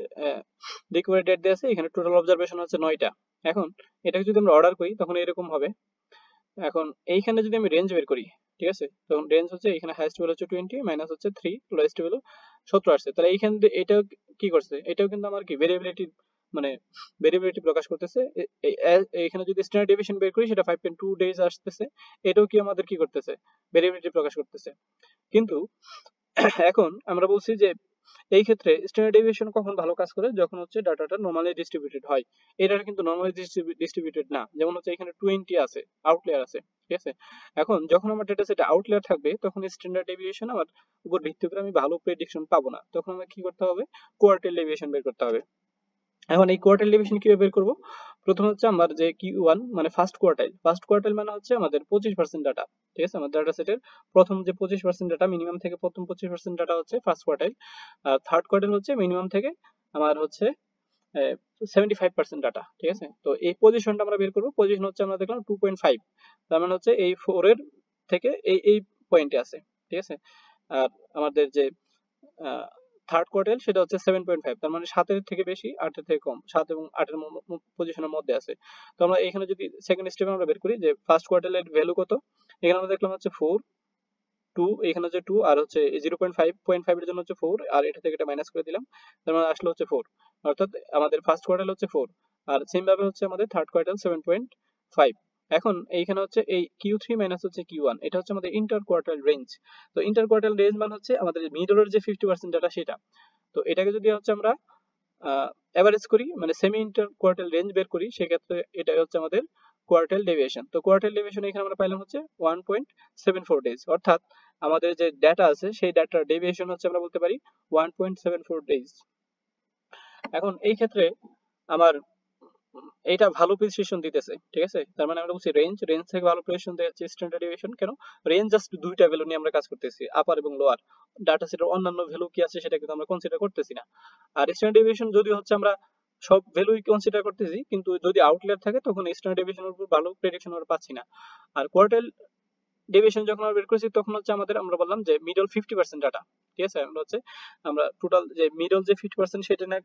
রিকভারি ডেট দেয়া আছে, এখানে টোটাল অবজারভেশন হচ্ছে 9টা। এখন এটাকে যদি আমরা অর্ডার করি তখন এরকম হবে। এখন এইখানে যদি আমি রেঞ্জ বের করি, ঠিক আছে, তখন রেঞ্জ হচ্ছে এখানে হাইয়েস্ট ভ্যালু হচ্ছে 20 মাইনাস হচ্ছে 3, লোয়েস্ট ভ্যালু 17 আসছে। তাহলে এইখান দিয়ে এটাও কি করছে, এটাও কিন্তু আমার কি ভেরিয়েবিলিটি, মানে ভেরিয়েবিলিটি প্রকাশ করতেছে। এখানে যদি স্ট্যান্ডার্ড ডেভিয়েশন বের করি সেটা 5.2 ডেজ আসতেছে, এটাও কি আমাদের কি করতেছে, ভেরিয়েবিলিটি প্রকাশ করতেছে। কিন্তু এখন আমরা বলছি যে এই ক্ষেত্রে স্ট্যান্ডার্ড ডেভিয়েশন কখন ভালো কাজ করে, যখন হচ্ছে ডাটাটা নরমালি ডিস্ট্রিবিউটেড হয়। এটা কিন্তু নরমালি ডিস্ট্রিবিউটেড না, যেমন হচ্ছে এখানে 20 আছে, আউটলায়ার আছে। ঠিক আছে, এখন যখন আমার ডেটা সেটে আউটলায়ার থাকবে তখন স্ট্যান্ডার্ড ডেভিয়েশন আমার উপর ভিত্তি করে আমি ভালো প্রেডিকশন পাবো না, তখন আমার কি করতে হবে, কোয়ার্টাইল ডেভিয়েশন বের করতে হবে। এখন এই কোয়ার্টাইল ডেভিয়েশন কিভাবে বের করব? প্রথম হচ্ছে আমার যে Q1 মানে ফার্স্ট কোয়ার্টাইল মানে হচ্ছে আমাদের 25% ডাটা। ঠিক আছে, আমার ডাটা সেটের প্রথম যে 25% ডাটা, মিনিমাম থেকে প্রথম 25% ডাটা হচ্ছে ফার্স্ট কোয়ার্টাইল, আর থার্ড কোয়ার্টাইল হচ্ছে মিনিমাম থেকে আমার হচ্ছে 75% ডাটা। ঠিক আছে, তো এই পজিশনটা আমরা বের করবো। পজিশন হচ্ছে আমরা দেখলাম 2.5, তার মানে হচ্ছে এই 4 এর থেকে এই পয়েন্টে আছে। ঠিক আছে, আর আমাদের যে থার্ড কোয়ার্টাইল সেটা হচ্ছে 7.5, তার মানে 7-এর থেকে বেশি 8-এর থেকে কম, 7 এবং 8-এর পজিশনের মধ্যে আছে। তো আমরা এখানে যদি সেকেন্ড স্টেপে আমরা বের করি যে ফার্স্ট কোয়ার্টাইলের ভ্যালু কত, এখানে আমরা দেখলাম হচ্ছে 4, 2, এখানে হচ্ছে 2, আর হচ্ছে 0.5 এর জন্য হচ্ছে 4, আর এটা থেকে এটা মাইনাস করে দিলাম, তার মানে আসলে হচ্ছে 4, অর্থাৎ আমাদের ফার্স্ট কোয়ার্টাইল হচ্ছে 4, আর সেম ভাবে হচ্ছে আমাদের থার্ড কোয়ার্টাইল 7.5। এখন এইখানে হচ্ছে এই Q3 মাইনাস হচ্ছে Q1, এটা হচ্ছে আমাদের ইন্টার কোয়ার্টাইল রেঞ্জ। তো ইন্টার কোয়ার্টাইল রেঞ্জ মানে হচ্ছে আমাদের মিডলের যে 50% ডাটা সেটা। তো এটাকে যদি হচ্ছে আমরা এভারেজ করি, মানে সেমি ইন্টার কোয়ার্টাইল রেঞ্জ বের করি, সেক্ষেত্রে এটা হচ্ছে আমাদের কোয়ার্টাইল ডেভিয়েশন। তো কোয়ার্টাইল ডেভিয়েশন এখানে আমরা পাইলাম হচ্ছে 1.74 ডেজ, অর্থাৎ আমাদের যে ডাটা আছে সেই ডাটার ডেভিয়েশন হচ্ছে আমরা বলতে পারি 1.74 ডেজ। এখন এই ক্ষেত্রে আমার এটা ভালো প্রিসিশন দিতেছে, ঠিক আছে। তার মানে আমরা বলছি রেঞ্জ থেকে ভালো প্রিসিশন দিচ্ছে স্ট্যান্ডার্ড ডেভিয়েশন। কেন? রেঞ্জ জাস্ট দুইটা ভ্যালু নিয়ে আমরা কাজ করতেছি, আপার এবং লোয়ার। ডাটা সেটের অন্যান্য ভ্যালু কি আছে সেটা কিন্তু আমরা কনসিডার করতেছি না। আর স্ট্যান্ডার্ড ডেভিয়েশন যদি হচ্ছে আমরা সব ভ্যালুই কনসিডার করতেছি, কিন্তু যদি আউটলায়ার থাকে তখন স্ট্যান্ডার্ড ডেভিয়েশনের উপর ভালো প্রেডিকশন আমরা পাচ্ছি না। আর কোয়ার্টাইল ডেভিয়েশন যখন আমরা বের করেছি তখন হচ্ছে আমরা বললাম যে মিডল 50% ডাটা, ঠিক আছে। আমরা টোটাল যে মিডল যে 50% সেটা না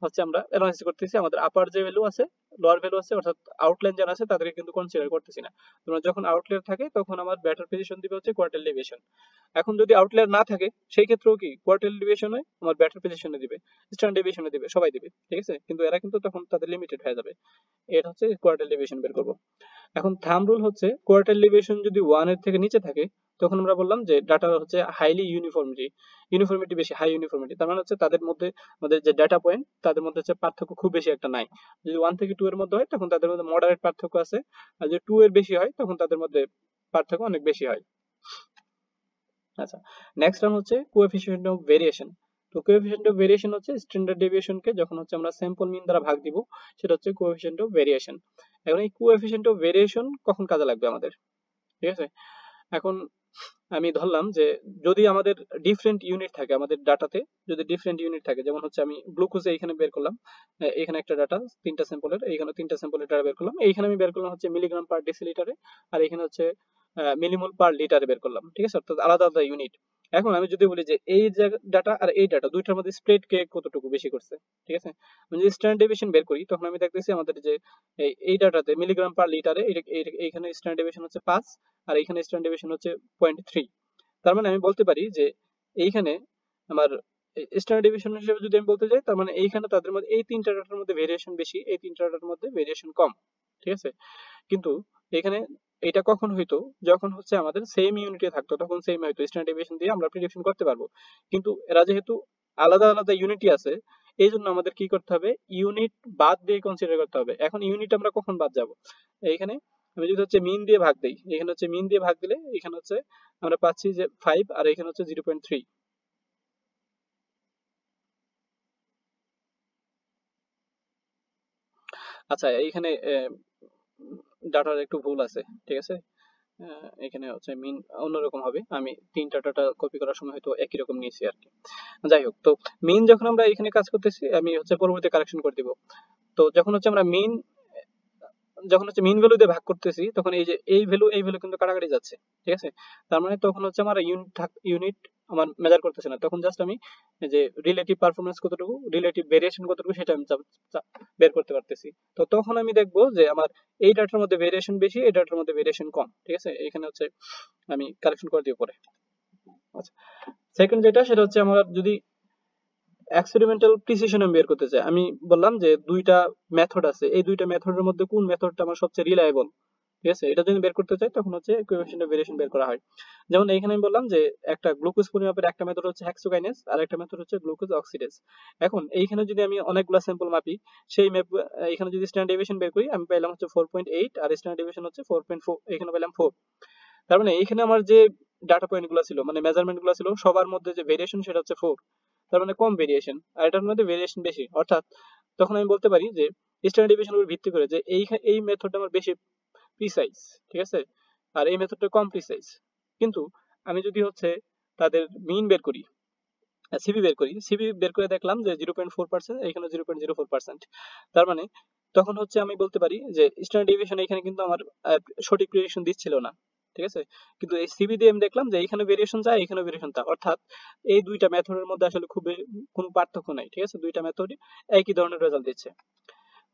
হচ্ছে আমরা অ্যানালাইসিস করতেছি, আমাদের আপার যে ভ্যালু আছে, লোয়ার ভ্যালু আছে, অর্থাৎ আউটলাইন যারা আছে তাদেরকে কিন্তু কনসিডার করতেছি না। তোমরা যখন আউটলায়ার থাকে তখন আমার বেটার পজিশন দিবে হচ্ছে কোয়ার্টাইল ডেভিয়েশন। এখন যদি আউটলায়ার না থাকে সেই ক্ষেত্রেও কি কোয়ার্টাইল ডেভিয়েশনে আমার বেটার পজিশনে দিবে, স্ট্যান্ডার্ড ডেভিয়েশনে দিবে, সবাই দিবে, ঠিক আছে। কিন্তু এরা কিন্তু তখন তাদের লিমিটেড হয়ে যাবে। এটা হচ্ছে কোয়ার্টাইল ডেভিয়েশন বের করব। এখন থাম্ব রুল হচ্ছে কোয়ার্টাইল ডেভিয়েশন যদি 1 এর থেকে নিচে থাকে তখন আমরা বললাম যে ডাটা হচ্ছে হাইলি ইউনিফর্মিটি বেশি, হাই ইউনিফর্মিটি। তার মানে হচ্ছে তাদের মধ্যে আমাদের যে ডাটা পয়েন্ট তাদের মধ্যে হচ্ছে পার্থক্য খুব বেশি একটা নাই। যদি 1 থেকে 2 এর মধ্যে হয় তখন তাদের মধ্যে মডারেট পার্থক্য আছে, আর যদি 2 এর বেশি হয় তখন তাদের মধ্যে পার্থক্য অনেক বেশি হয়। আচ্ছা, নেক্সট টার্ম হচ্ছে কোএফিসিয়েন্ট অফ ভেরিয়েশন। তো কোএফিসিয়েন্ট অফ ভেরিয়েশন হচ্ছে স্ট্যান্ডার্ড ডেভিয়েশনকে যখন হচ্ছে আমরা স্যাম্পল মিন দ্বারা ভাগ দিব সেটা হচ্ছে কোএফিসিয়েন্ট অফ ভেরিয়েশন। এখন এই কোএফিসিয়েন্ট অফ ভেরিয়েশন কখন কাজে লাগবে আমাদের, ঠিক আছে। এখন আমি ধরলাম যে যদি আমাদের ডিফারেন্ট ইউনিট থাকে আমাদের ডাটাতে, যদি ডিফারেন্ট ইউনিট থাকে, যেমন হচ্ছে আমি গ্লুকোজে এখানে বের করলাম, এখানে একটা ডাটা 3টা স্যাম্পলের, এইখানে 3টা স্যাম্পলের ডাটা বের করলাম, এইখানে আমি বের করলাম হচ্ছে মিলিগ্রাম পার ডেসিলিটারে, আর এখানে হচ্ছে মিলিমোল পার লিটারে বের করলাম, ঠিক আছে, অর্থাৎ আলাদা আলাদা ইউনিট। এখন আমি যদি বলি যে এই ডাটা আর এই ডাটা দুইটার মধ্যে স্প্রেড কে কতটুকু বেশি করছে, ঠিক আছে। আমি যদি স্ট্যান্ডার্ড ডেভিয়েশন বের করি তখন আমি দেখতেছি আমাদের যে এই ডাটাতে মিলিগ্রাম পার লিটারে এইখানে স্ট্যান্ডার্ড ডেভিয়েশন হচ্ছে 5, আর এইখানে স্ট্যান্ডার্ড ডেভিয়েশন হচ্ছে 0.3। তার মানে আমি বলতে পারি যে এইখানে আমার স্ট্যান্ডার্ড ডেভিয়েশন হিসেবে যদি আমি বলতে যাই, তার মানে এইখানে তাদের মধ্যে এই তিনটা ডাটার মধ্যে ভেরিয়েশন বেশি, এই তিনটা ডাটার মধ্যে ভেরিয়েশন কম, ঠিক আছে। কিন্তু এখানে এটা কখন হইতো, যখন হচ্ছে আমাদের সেম ইউনিটে থাকতো তখন সেম হইতো, স্ট্যান্ডার্ড ডেভিয়েশন দিয়ে আমরা প্রেডিকশন করতে পারবো। কিন্তু এরা যেহেতু আলাদা আলাদা ইউনিটই আছে, এই জন্য আমাদের কি করতে হবে, ইউনিট বাদ দিয়ে কনসিডার করতে হবে। এখন ইউনিট আমরা কখন বাদ যাব, এইখানে আমি যদি হচ্ছে মিন দিয়ে ভাগ দেই, এখানে হচ্ছে মিন দিয়ে ভাগ দিলে এখানে হচ্ছে আমরা পাচ্ছি যে 5, আর এখানে হচ্ছে 0.3। আচ্ছা, এইখানে ডাটার একটু ভুল আছে, ঠিক আছে। এখানে হচ্ছে মিন অন্যরকম হবে, আমি তিনটা ডাটা কপি করার সময় হয়তো একই রকম নিয়েছি আর কি। যাই হোক, তো মিন যখন আমরা এখানে কাজ করতেছি আমি হচ্ছে পরবর্তী কারেকশন করে দিব। তো যখন হচ্ছে আমরা মিন ভ্যালু দিয়ে ভাগ করতেছি তখন এই যে এই ভ্যালু কিন্তু কাটাকাটি যাচ্ছে, ঠিক আছে। তার মানে তখন হচ্ছে আমার ইউনিট আমার মেজার করতেছে না, তখন জাস্ট আমি এই যে রিলেটিভ পারফরমেন্স কতটুকু, রিলেটিভ ভেরিয়েশন কতটুকু সেটা আমি বের করতে পারতেছি। তো তখন আমি দেখবো যে আমার এই ডাটার মধ্যে ভেরিয়েশন বেশি, এই ডাটার মধ্যে ভেরিয়েশন কম, ঠিক আছে। এখানে হচ্ছে আমি কারেকশন করে দিব পরে। আচ্ছা, সেকেন্ড যেটা সেটা হচ্ছে আমার যদি এক্সপেরিমেন্টাল প্রিসিশন আমি বের করতে চাই, আমি বললাম যে দুইটা মেথড আছে, এই দুইটা মেথডের মধ্যে কোন মেথডটা আমার সবচেয়ে রিলায়েবল, ঠিক আছে। এটা যদি বের করতে চাই তখন হচ্ছে কোএফিসিয়েন্ট অফ ভেরিয়েশন বের করা হয়। যেমন এখানে আমি বললাম যে একটা গ্লুকোজ পরিমাপের একটা মেথড হচ্ছে হেক্সোকাইনেজ, আর একটা মেথড হচ্ছে গ্লুকোজ অক্সিডেজ। এখন এইখানে যদি আমি অনেকগুলো স্যাম্পল মাপি, সেই এখানে যদি স্ট্যান্ডার্ড ডেভিয়েশন বের করি আমি পেলাম হচ্ছে 4.8, আর স্ট্যান্ডার্ড ডেভিয়েশন হচ্ছে 4.4, এখানে পেলাম 4। তার মানে এইখানে আমার যে ডাটা পয়েন্ট গুলো ছিল, মানে মেজারমেন্ট গুলো ছিল, সবার মধ্যে যে ভেরিয়েশন সেটা হচ্ছে 4। তার মানে কম ভেরিয়েশন, আর এটার মধ্যে ভেরিয়েশন বেশি, অর্থাৎ তখন আমি বলতে পারি যে স্ট্যান্ডার্ড ডেভিয়েশনের উপর ভিত্তি করে যে এই মেথডটা আমার বেশি প্রিসাইজ, ঠিক আছে, আর এই মেথডটা কম প্রিসাইজ। কিন্তু আমি যদি হচ্ছে তাদের মিন বের করি, সিবি বের করে দেখলাম যে 0.4%, এখানে 0.04%। তার মানে তখন হচ্ছে আমি বলতে পারি যে স্ট্যান্ডার্ড ডেভিয়েশন এখানে কিন্তু আমার সঠিক প্রেডিকশন দিচ্ছিল না, ঠিক আছে। কিন্তু এই সিবি দিয়ে আমি দেখলাম যে এখানে ভেরিয়েশন যায়, এখানে ভেরিয়েশন তা, অর্থাৎ এই দুইটা মেথডের মধ্যে আসলে খুব কোনো পার্থক্য নাই, ঠিক আছে, দুইটা মেথডই একই ধরনের রেজাল্ট দিচ্ছে।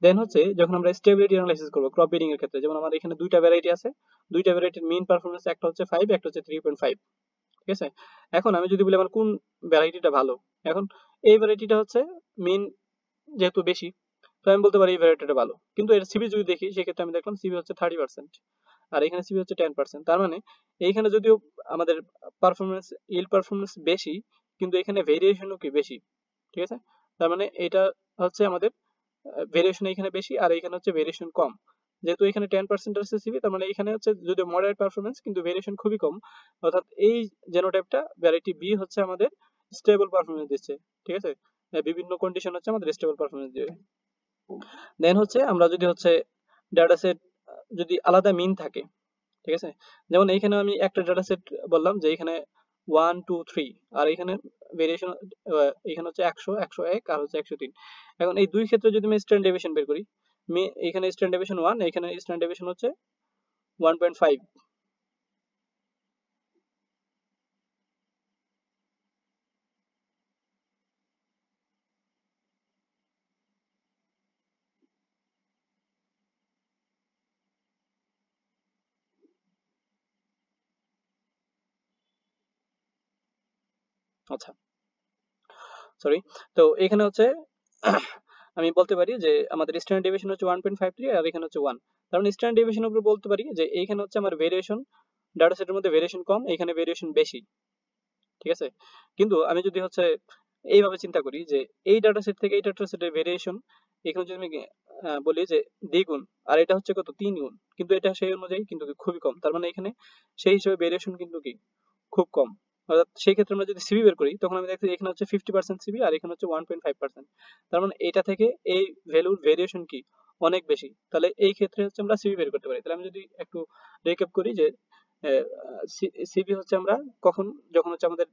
দেন হচ্ছে যখন আমরা স্টেবিলিটি অ্যানালাইসিস করব ক্রপ ব্রিডিং এর ক্ষেত্রে, যেমন আমার এখানে দুইটা ভ্যারাইটি আছে, দুইটা ভ্যারাইটির মিন পারফরম্যান্স একটা হচ্ছে 5, একটা হচ্ছে 3.5, ঠিক আছে। এখন আমি যদি বলি আমার কোন ভ্যারাইটিটা ভালো, এখন এই ভ্যারাইটিটা হচ্ছে মিন যেহেতু বেশি, তো আমি বলতে পারি এই ভ্যারাইটিটা ভালো। কিন্তু এর সিবি যদি দেখি সেক্ষেত্রে আমি দেখলাম সিবি হচ্ছে 30%, আর এখানে সিবি হচ্ছে 10%। তার মানে এইখানে যদিও আমাদের পারফরমেন্স বেশি, কিন্তু এখানে ভেরিয়েশনও কি বেশি, ঠিক আছে। তার মানে এটা হচ্ছে আমাদের ভেরিয়েশন এখানে বেশি, আর এখানে হচ্ছে ভেরিয়েশন কম। যেহেতু এখানে 10% আছে সিবি, তার মানে এখানে হচ্ছে যদি মডারেট পারফরমেন্স কিন্তু ভেরিয়েশন খুবই কম, অর্থাৎ এই জেনোটাইপটা ভ্যারাইটি বি হচ্ছে আমাদের স্টেবল পারফরমেন্স দিচ্ছে, ঠিক আছে। বিভিন্ন কন্ডিশন হচ্ছে আমাদের স্টেবল পারফরমেন্স দিবে। দেন হচ্ছে আমরা যদি হচ্ছে ডাটা সেট যদি আলাদা মিন থাকে, ঠিক আছে, যেমন এইখানে আমি একটা ডাটা সেট বললাম যে এখানে 1 2 3, আর এখানে ভেরিয়েশন এখানে হচ্ছে 100 101 আর হচ্ছে 103। এখন এই দুই ক্ষেত্রে যদি আমি স্ট্যান্ডার্ড ডেভিয়েশন বের করি, এখানে স্ট্যান্ডার্ড ডেভিয়েশন 1, এখানে স্ট্যান্ডার্ড ডেভিয়েশন হচ্ছে 1.5। আচ্ছা, সরি। তো এখানে হচ্ছে আমি বলতে পারি যে আমাদের স্ট্যান্ডার্ড ডেভিয়েশন হচ্ছে 1.53 আর এখানে হচ্ছে 1। তার মানে স্ট্যান্ডার্ড ডেভিয়েশনের উপর বলতে পারি যে এইখানে হচ্ছে আমার ভেরিয়েশন ডাটা সেটের মধ্যে ভেরিয়েশন কম, এখানে ভেরিয়েশন বেশি, ঠিক আছে। কিন্তু আমি যদি হচ্ছে এইভাবে চিন্তা করি যে এই ডাটা সেট থেকে এই ডাটা সেটের ভেরিয়েশন এখানে যদি আমি বলি যে দ্বিগুণ, আর এটা হচ্ছে কত 3 গুণ, কিন্তু এটা সেই অনুযায়ী কিন্তু খুবই কম, তার মানে এখানে সেই হিসেবে ভেরিয়েশন কিন্তু কি খুব কম। অর্থাৎ সেই ক্ষেত্রে আমরা যদি সিবি বের করি তখন আমি দেখছি এখানে হচ্ছে 50% সিবি আর এখানে হচ্ছে 1.5%। তার মানে এটা থেকে এই ভ্যালুর ভেরিয়েশন কি অনেক বেশি, তাহলে এই ক্ষেত্রে হচ্ছে আমরা সিবি বের করতে পারি। তাহলে আমি যদি একটু রিক্যাপ করি যে সিবি হচ্ছে আমরা কখন, যখন হচ্ছে আমাদের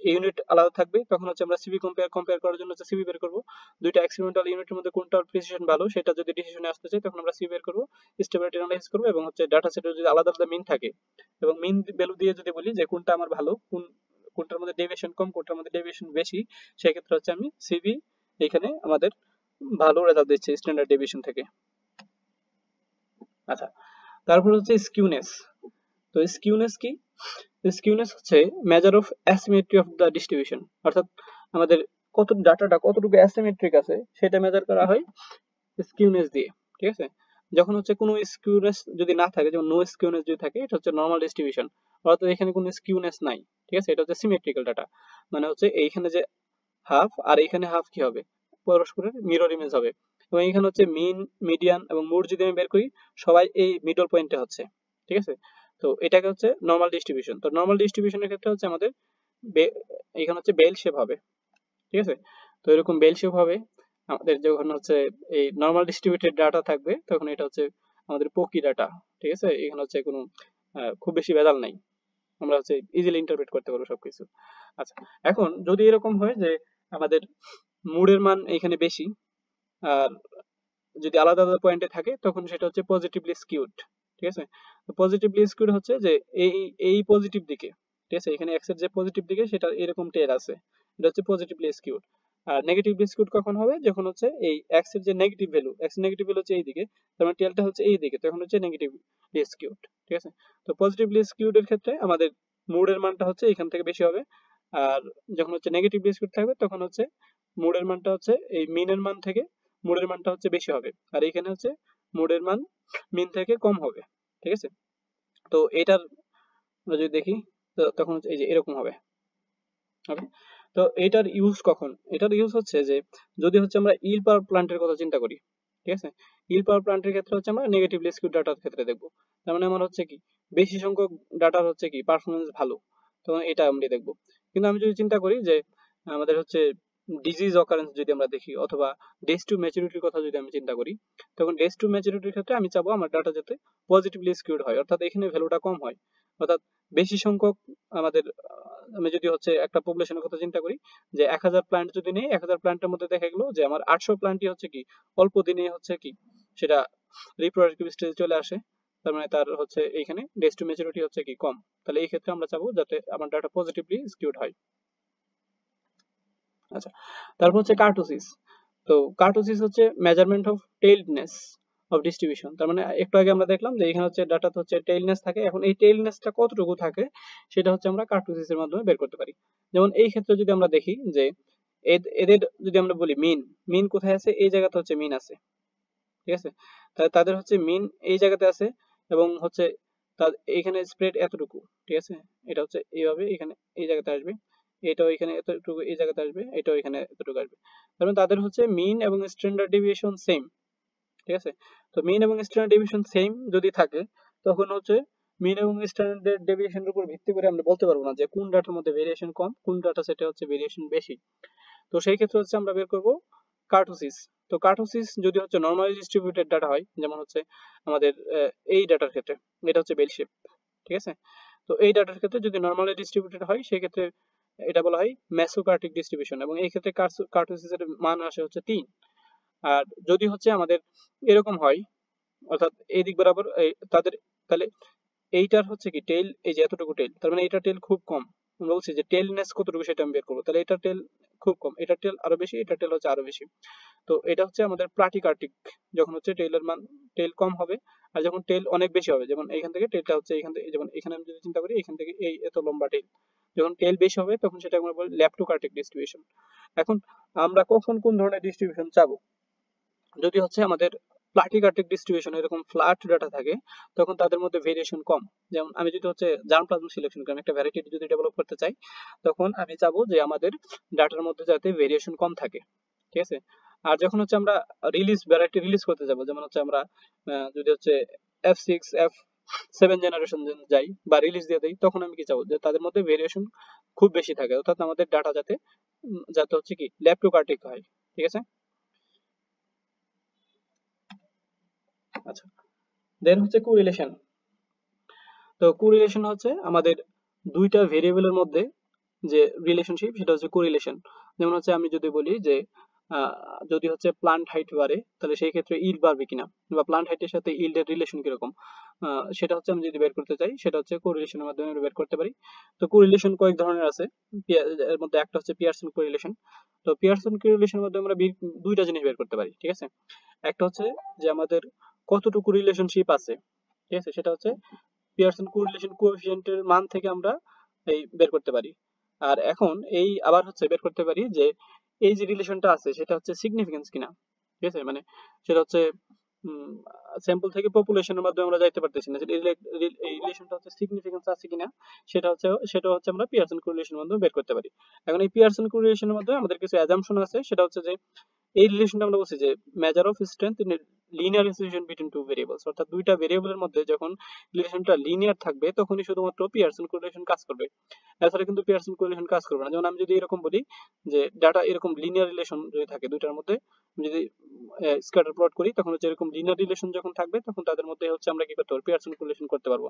ইউনিট আলাদা থাকবে তখন হচ্ছে আমরা সিবি কম্পেয়ার করার জন্য হচ্ছে সিবি বের করব। দুইটা এক্সপেরিমেন্টাল ইউনিটের মধ্যে কোনটার প্রিসিশন ভালো সেটা যদি ডিসিশনে আসতে চাই তখন আমরা সিবি বের করব, স্টেবিলিটি অ্যানালাইসিস করব, এবং হচ্ছে ডাটা সেটের যদি আলাদা আলাদা মিন থাকে এবং মিন ভ্যালু দিয়ে যদি বলি যে কোনটা আমার ভালো, কোনটার মধ্যে ডেভিয়েশন কম, কোনটার মধ্যে ডেভিয়েশন বেশি, সেই ক্ষেত্রে হচ্ছে আমি সিবি এখানে আমাদের ভালো রেজাল্ট দিচ্ছে স্ট্যান্ডার্ড ডেভিয়েশন থেকে। আচ্ছা, তারপর হচ্ছে স্কিউনেস। তো স্কিউনেস কি? স্কিউনেস হচ্ছে measure of asymmetry of the distribution, অর্থাৎ আমাদের কত ডাটাটা কতটুকু অ্যাসিমেট্রিক আছে সেটা মেজার করা হয় স্কিউনেস দিয়ে, ঠিক আছে। যখন হচ্ছে কোনো স্কিউনেস যদি না থাকে, যেমন নো স্কিউনেস যদি থাকে, এটা হচ্ছে নর্মাল ডিস্ট্রিবিউশন, অর্থাৎ এখানে কোনো স্কিউনেস নাই, ঠিক আছে, এটা হচ্ছে সিমেট্রিক্যাল ডাটা। মানে হচ্ছে এইখানে যে হাফ আর এইখানে হাফ কি হবে, পরস্পরের মিরর ইমেজ হবে। এবং এখানে হচ্ছে মিন, মিডিয়ান এবং মোড যদি আমি বের করি সবাই এই মিডল পয়েন্টে হচ্ছে, ঠিক আছে। তো এটাকে হচ্ছে নর্মাল ডিস্ট্রিবিউশন। তো নর্মাল ডিস্ট্রিবিউশনের ক্ষেত্রে হচ্ছে আমাদের এখানে হচ্ছে বেল শেপ হবে, ঠিক আছে। তো এরকম বেল শেপ হবে আমাদের যখন হচ্ছে এই নর্মাল ডিস্ট্রিবিউটেড ডাটা থাকবে তখন এটা হচ্ছে আমাদের পকি ডাটা, ঠিক আছে। এখানে হচ্ছে কোনো খুব বেশি ভেজাল নাই, আমরা হচ্ছে ইজিলি ইন্টারপ্রেট করতে পারবো সবকিছু। আচ্ছা, এখন যদি এরকম হয় যে আমাদের মুডের মান এখানে বেশি আর যদি আলাদা আলাদা পয়েন্টে থাকে তখন সেটা হচ্ছে পজিটিভলি স্কিউড, ঠিক আছে। তো পজিটিভলি স্কিউড হচ্ছে যে এই এই পজিটিভ দিকে, ঠিক আছে, এখানে এক্স এর যে পজিটিভ দিকে সেটা এরকম টের আছে, এটা হচ্ছে পজিটিভলি স্কিউড। আর নেগেটিভলি স্কিউড কখন হবে, যখন হচ্ছে এই এক্স এর যে negative value, x negative value হচ্ছে এই দিকে, তার মানে টেলটা হচ্ছে এই দিকে, তখন হচ্ছে নেগেটিভলি স্কিউড, ঠিক আছে। তো পজিটিভলি স্কিউড এর ক্ষেত্রে আমাদের মুডের মানটা হচ্ছে এখান থেকে বেশি হবে, আর যখন হচ্ছে নেগেটিভলি স্কিউড থাকবে তখন হচ্ছে মুডের মানটা হচ্ছে এই মিনের মান থেকে মোডের মানটা হচ্ছে বেশি হবে, আর এখানে হচ্ছে মোডের মান মিন থেকে কম হবে, ঠিক আছে। তো এটার আমরা যদি দেখি তো তখন হচ্ছে এই যে এরকম হবে। ওকে, তো এটার ইউজ কখন, এটার ইউজ হচ্ছে যে যদি হচ্ছে আমরা ইল পাওয়ার প্ল্যান্টের কথা চিন্তা করি, ঠিক আছে। ইল পাওয়ার প্ল্যান্টের ক্ষেত্রে হচ্ছে আমরা নেগেটিভলি স্কিউড ডাটার ক্ষেত্রে দেখবো, তার মানে আমার হচ্ছে কি বেশি সংখ্যক ডাটার হচ্ছে কি পারফরমেন্স ভালো, তখন এটা আমরা দেখবো। কিন্তু আমি যদি চিন্তা করি যে আমাদের হচ্ছে ডিজিজ অকারেন্স যদি আমরা দেখি, অথবা ডেজ টু ম্যাচুরিটির কথা যদি আমি চিন্তা করি, তখন ডেজ টু ম্যাচুরিটির ক্ষেত্রে আমি চাবো আমার ডাটা যাতে পজিটিভলি স্কিউড হয়, অর্থাৎ এখানে ভ্যালুটা কম হয়। অর্থাৎ বেশি সংখ্যক আমাদের আমি যদি হচ্ছে একটা পপুলেশনের কথা চিন্তা করি যে 1000 প্ল্যান্ট যদি নেই, 1000 প্ল্যান্টের মধ্যে দেখা গেলো যে আমার 800 প্ল্যান্টই হচ্ছে কি অল্প দিনে হচ্ছে কি সেটা রিপ্রোডাক্টিভ স্টেজে চলে আসে, তার মানে তার হচ্ছে এইখানে ডেজ টু ম্যাচুরিটি হচ্ছে কি কম। তাহলে এই ক্ষেত্রে আমরা চাবো যাতে আমার ডাটা পজিটিভলি স্কিউড হয়। আচ্ছা, তারপর হচ্ছে কার্টোসিস। তো কার্টোসিস হচ্ছে মেজারমেন্ট অফ টেইলনেস অফ ডিস্ট্রিবিউশন, তার মানে একটু আগে আমরা দেখলাম যে এখানে হচ্ছে ডাটা হচ্ছে টেইলনেস থাকে, এখন এই টেইলনেসটা কতটুকু থাকে সেটা হচ্ছে আমরা কার্টোসিসের মাধ্যমে বের করতে পারি। যেমন এই ক্ষেত্রে যদি আমরা দেখি যে এদের যদি আমরা বলি মিন, মিন কোথায় আছে, এই জায়গাতে হচ্ছে মিন আছে, ঠিক আছে। তাহলে তাদের হচ্ছে মিন এই জায়গাতে আছে এবং হচ্ছে এইখানে স্প্রেড এতটুকু, ঠিক আছে। এটা হচ্ছে এইভাবে এখানে এই জায়গাতে আসবে, এটাও এখানে এতটুকু এই জায়গাতে আসবে, এটাও এখানে এতটুকু আসবে, কারণ তাদের হচ্ছে মিন এবং স্ট্যান্ডার্ড ডেভিয়েশন সেম, ঠিক আছে। তো মিন এবং স্ট্যান্ডার্ড ডেভিয়েশন সেম যদি থাকে তখন হচ্ছে মিন এবং স্ট্যান্ডার্ড ডেভিয়েশনের উপর ভিত্তি করে আমরা বলতে পারবো না যে কোন ডাটার মধ্যে ভেরিয়েশন কম, কোন ডাটা সেটে হচ্ছে ভেরিয়েশন বেশি। তো সেই ক্ষেত্রে হচ্ছে আমরা বের করব কার্টোসিস। তো কার্টোসিস যদি হচ্ছে নর্মালি ডিস্ট্রিবিউটেড ডাটা হয়, যেমন হচ্ছে আমাদের এই ডাটার ক্ষেত্রে এটা হচ্ছে বেল শেপ, ঠিক আছে। তো এই ডাটার ক্ষেত্রে যদি নর্মালি ডিস্ট্রিবিউটেড হয় সেই ক্ষেত্রে এটা বলা হয় মেসোকার্টিক ডিস্ট্রিবিউশন, এবং এই ক্ষেত্রে কার্টোসিসের মান আসে হচ্ছে 3। আর যদি হচ্ছে আমাদের এরকম হয়, অর্থাৎ এই দিক বরাবর তাদের, তাহলে এইটার হচ্ছে কি টেল, এই যে এতটুকু টেল, তার মানে এটা টেল খুব কম। আমরা বলছি যে টেলনেস কতটুকু সেটা আমি বের করবো, তাহলে এটা টেল খুব কম, এটা টেল আরো বেশি, এটা টেল হচ্ছে আরো বেশি। তো এটা হচ্ছে আমাদের প্লাটিকার্টিক, যখন হচ্ছে টেলের মান টেল কম হবে, আর যখন টেল অনেক বেশি হবে, যেমন এইখান থেকে টেলটা হচ্ছে এখান থেকে, যেমন এখানে আমি যদি চিন্তা করি এখান থেকে এই এত লম্বা টেল, যখন টেল বেশি হবে তখন সেটা আমরা বলি ল্যাপ্টোকার্টিক ডিস্ট্রিবিউশন। এখন আমরা কখন কোন ধরনের ডিস্ট্রিবিউশন চাবো, যদি হচ্ছে আমাদের প্লাটিকার্টিক ডিস্ট্রিবিউশন এরকম ফ্ল্যাট ডাটা থাকে তখন তাদের মধ্যে ভেরিয়েশন কম। যেমন আমি যদি হচ্ছে জার্ম প্লাজম সিলেকশন করি, একটা ভ্যারাইটি যদি ডেভেলপ করতে চাই, তখন আমি চাবো যে আমাদের ডাটার মধ্যে যাতে ভেরিয়েশন কম থাকে, ঠিক আছে। আর যখন হচ্ছে আমরা ভ্যারাইটি রিলিজ করতে যাবো, যেমন হচ্ছে আমরা যদি হচ্ছে F6 F7 জেনারেশন যাই বা রিলিজ দিয়ে দেই, তখন আমি কি চাবো যে তাদের মধ্যে ভেরিয়েশন খুব বেশি থাকে, অর্থাৎ আমাদের ডাটা যাতে যাতে হচ্ছে কি ল্যাপ্টোকার্টিক হয়, ঠিক আছে। আচ্ছা, দেন হচ্ছে কোরিলেশন। তো কোরিলেশন হচ্ছে আমাদের দুইটা ভেরিয়েবলের মধ্যে যে রিলেশনশিপ, সেটা হচ্ছে কোরিলেশন। যেমন হচ্ছে আমি যদি বলি যে আহ, যদি হচ্ছে প্লান্ট হাইট বাড়ে তাহলে সেই ক্ষেত্রে ইল্ড বাড়বে কিনা, বা প্লান্ট হাইটের সাথে ইল্ডের রিলেশন কিরকম, সেটা হচ্ছে আমি যদি বের করতে চাই সেটা হচ্ছে কোরিলেশনের মাধ্যমে আমরা বের করতে পারি। তো কোরিলেশন কয়েক ধরনের আছে, এর মধ্যে একটা হচ্ছে পিয়ারসন কোরিলেশন। তো পিয়ারসন কোরিলেশনের মধ্যে আমরা দুইটা জিনিস বের করতে পারি, ঠিক আছে। একটা হচ্ছে যে আমাদের কতটুকু রিলেশনশিপ আছে, ঠিক আছে, সেটা হচ্ছে পিয়ারসন কোরিলেশন কোএফিসিয়েন্টের মান থেকে আমরা এই বের করতে পারি। আর এখন এই আবার হচ্ছে বের করতে পারি যে এই যে রিলেশনটা আছে সেটা হচ্ছে সিগনিফিকেন্স কিনা, ঠিক আছে, মানে সেটা হচ্ছে স্যাম্পল থেকে পপুলেশনের মাধ্যমে আমরা যাইতে পারতেছি না, এই রিলেশনটা হচ্ছে সিগনিফিকেন্স আছে কিনা, সেটা হচ্ছে আমরা পিয়ারসন কোরিলেশনের মাধ্যমে বের করতে পারি। এখন এই পিয়ারসন কোরিলেশনের মাধ্যমে আমাদের কিছু অ্যাজাম্পশন আছে, সেটা হচ্ছে যে এই রিলেশনটা আমরা বলছি যে measure of strength in linear relation between two variables, অর্থাৎ দুইটা ভেরিয়েবলের মধ্যে যখন রিলেশনটা লিনিয়ার থাকবে তখনই শুধুমাত্র পিয়ারসন কোরিলেশন কাজ করবে, এছাড়া কিন্তু পিয়ারসন কোরিলেশন কাজ করবে না। যেমন আমি যদি এরকম বলি যে ডাটা এরকম লিনিয়ার রিলেশন যদি থাকে দুইটার মধ্যে, যদি স্ক্যাটার প্লট করি তখন হচ্ছে এরকম লিনিয়ার রিলেশন যখন থাকবে তখন তাদের মধ্যে হচ্ছে আমরা কি করতে পারবো, পিয়ারসন কোরিলেশন করতে পারবো।